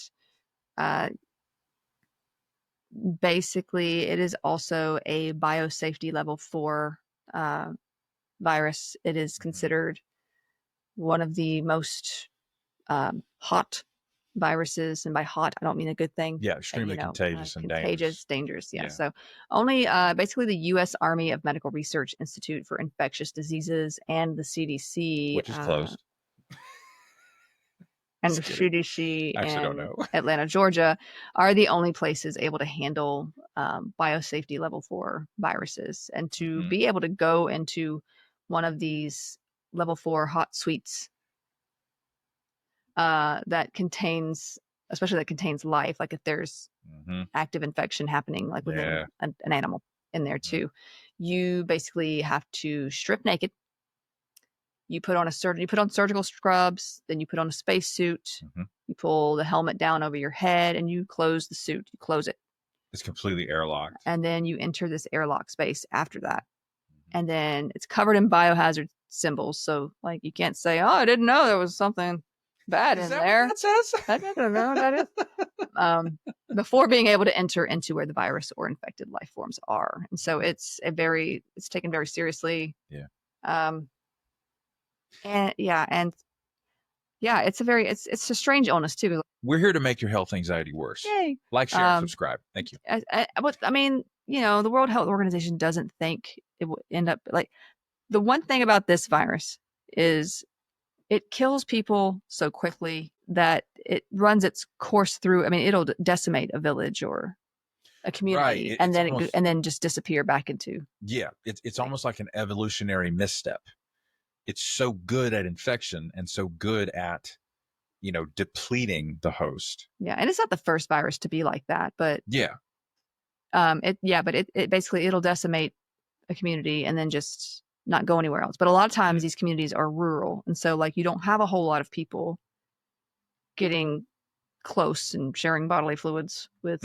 basically it is also a biosafety level 4 virus. It is considered one of the most hot viruses, and by hot I don't mean a good thing. Yeah, extremely contagious and dangerous. Yeah. So only basically the U.S. Army of Medical Research Institute for Infectious Diseases and the CDC, which is closed, and the CDC in Atlanta, Georgia, are the only places able to handle biosafety level 4 viruses. And to be able to go into one of these level 4 hot suites that contains life, like if there's active infection happening, like within an animal in there too, you basically have to strip naked. You put on surgical scrubs, then you put on a spacesuit, you pull the helmet down over your head, and you close the suit. You close it. It's completely airlocked. And then you enter this airlock space after that. And then it's covered in biohazard symbols. So like you can't say, oh, I didn't know there was something bad in there. What that says? I don't know what that is. Before being able to enter into where the virus or infected life forms are. And so it's taken very seriously. Yeah. It's a strange illness too. We're here to make your health anxiety worse. Yay. Like, share, and subscribe. Thank you. I mean, the World Health Organization doesn't think it will end up like, the one thing about this virus is it kills people so quickly that it runs its course through. I mean, it'll decimate a village or a community, right. and then just disappear back into. Yeah, it's almost like an evolutionary misstep. It's so good at infection and so good at, depleting the host. Yeah, and it's not the first virus to be like that, but it basically it'll decimate a community and then just not go anywhere else. But a lot of times these communities are rural, and so like you don't have a whole lot of people getting close and sharing bodily fluids with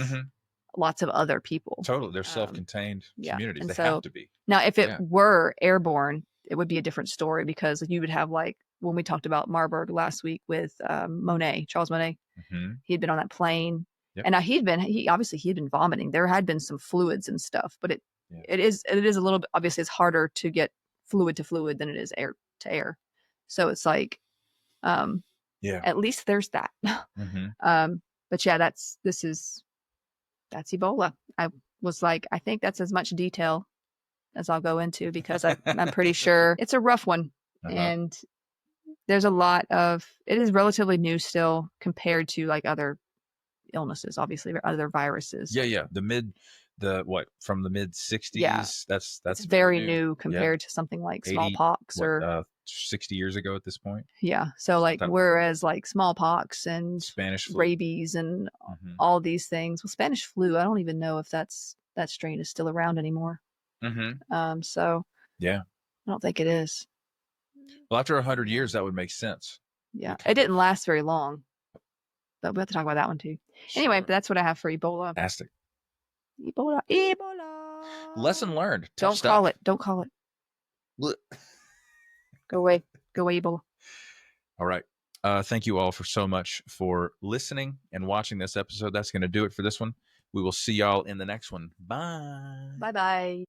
lots of other people. Totally, they're self-contained communities. They have to be. Now, if it were airborne, it would be a different story, because you would have, like when we talked about Marburg last week with Charles Monet, he had been on that plane, and now he had been vomiting. There had been some fluids and stuff, but it is a little bit, obviously it's harder to get fluid to fluid than it is air to air. So it's like, at least there's that. But yeah, that's Ebola. I was like, I think that's as much detail as I'll go into, because I'm pretty sure it's a rough one. And there's a lot of, it is relatively new still compared to like other illnesses, obviously, or other viruses. Yeah. From the mid 60s. Yeah. That's very new compared to something like smallpox or 60 years ago at this point. Yeah. So like, whereas like smallpox and Spanish flu, rabies and all these things, well, Spanish flu, I don't even know if that strain is still around anymore. So yeah, I don't think it is. Well, after 100 years, that would make sense. Yeah. It didn't last very long, but we'll have to talk about that one too. Sure. Anyway, but that's what I have for Ebola. Fantastic. Ebola. Lesson learned. Don't call it. Go away, Ebola. All right. Thank you all so much for listening and watching this episode. That's going to do it for this one. We will see y'all in the next one. Bye. Bye-bye.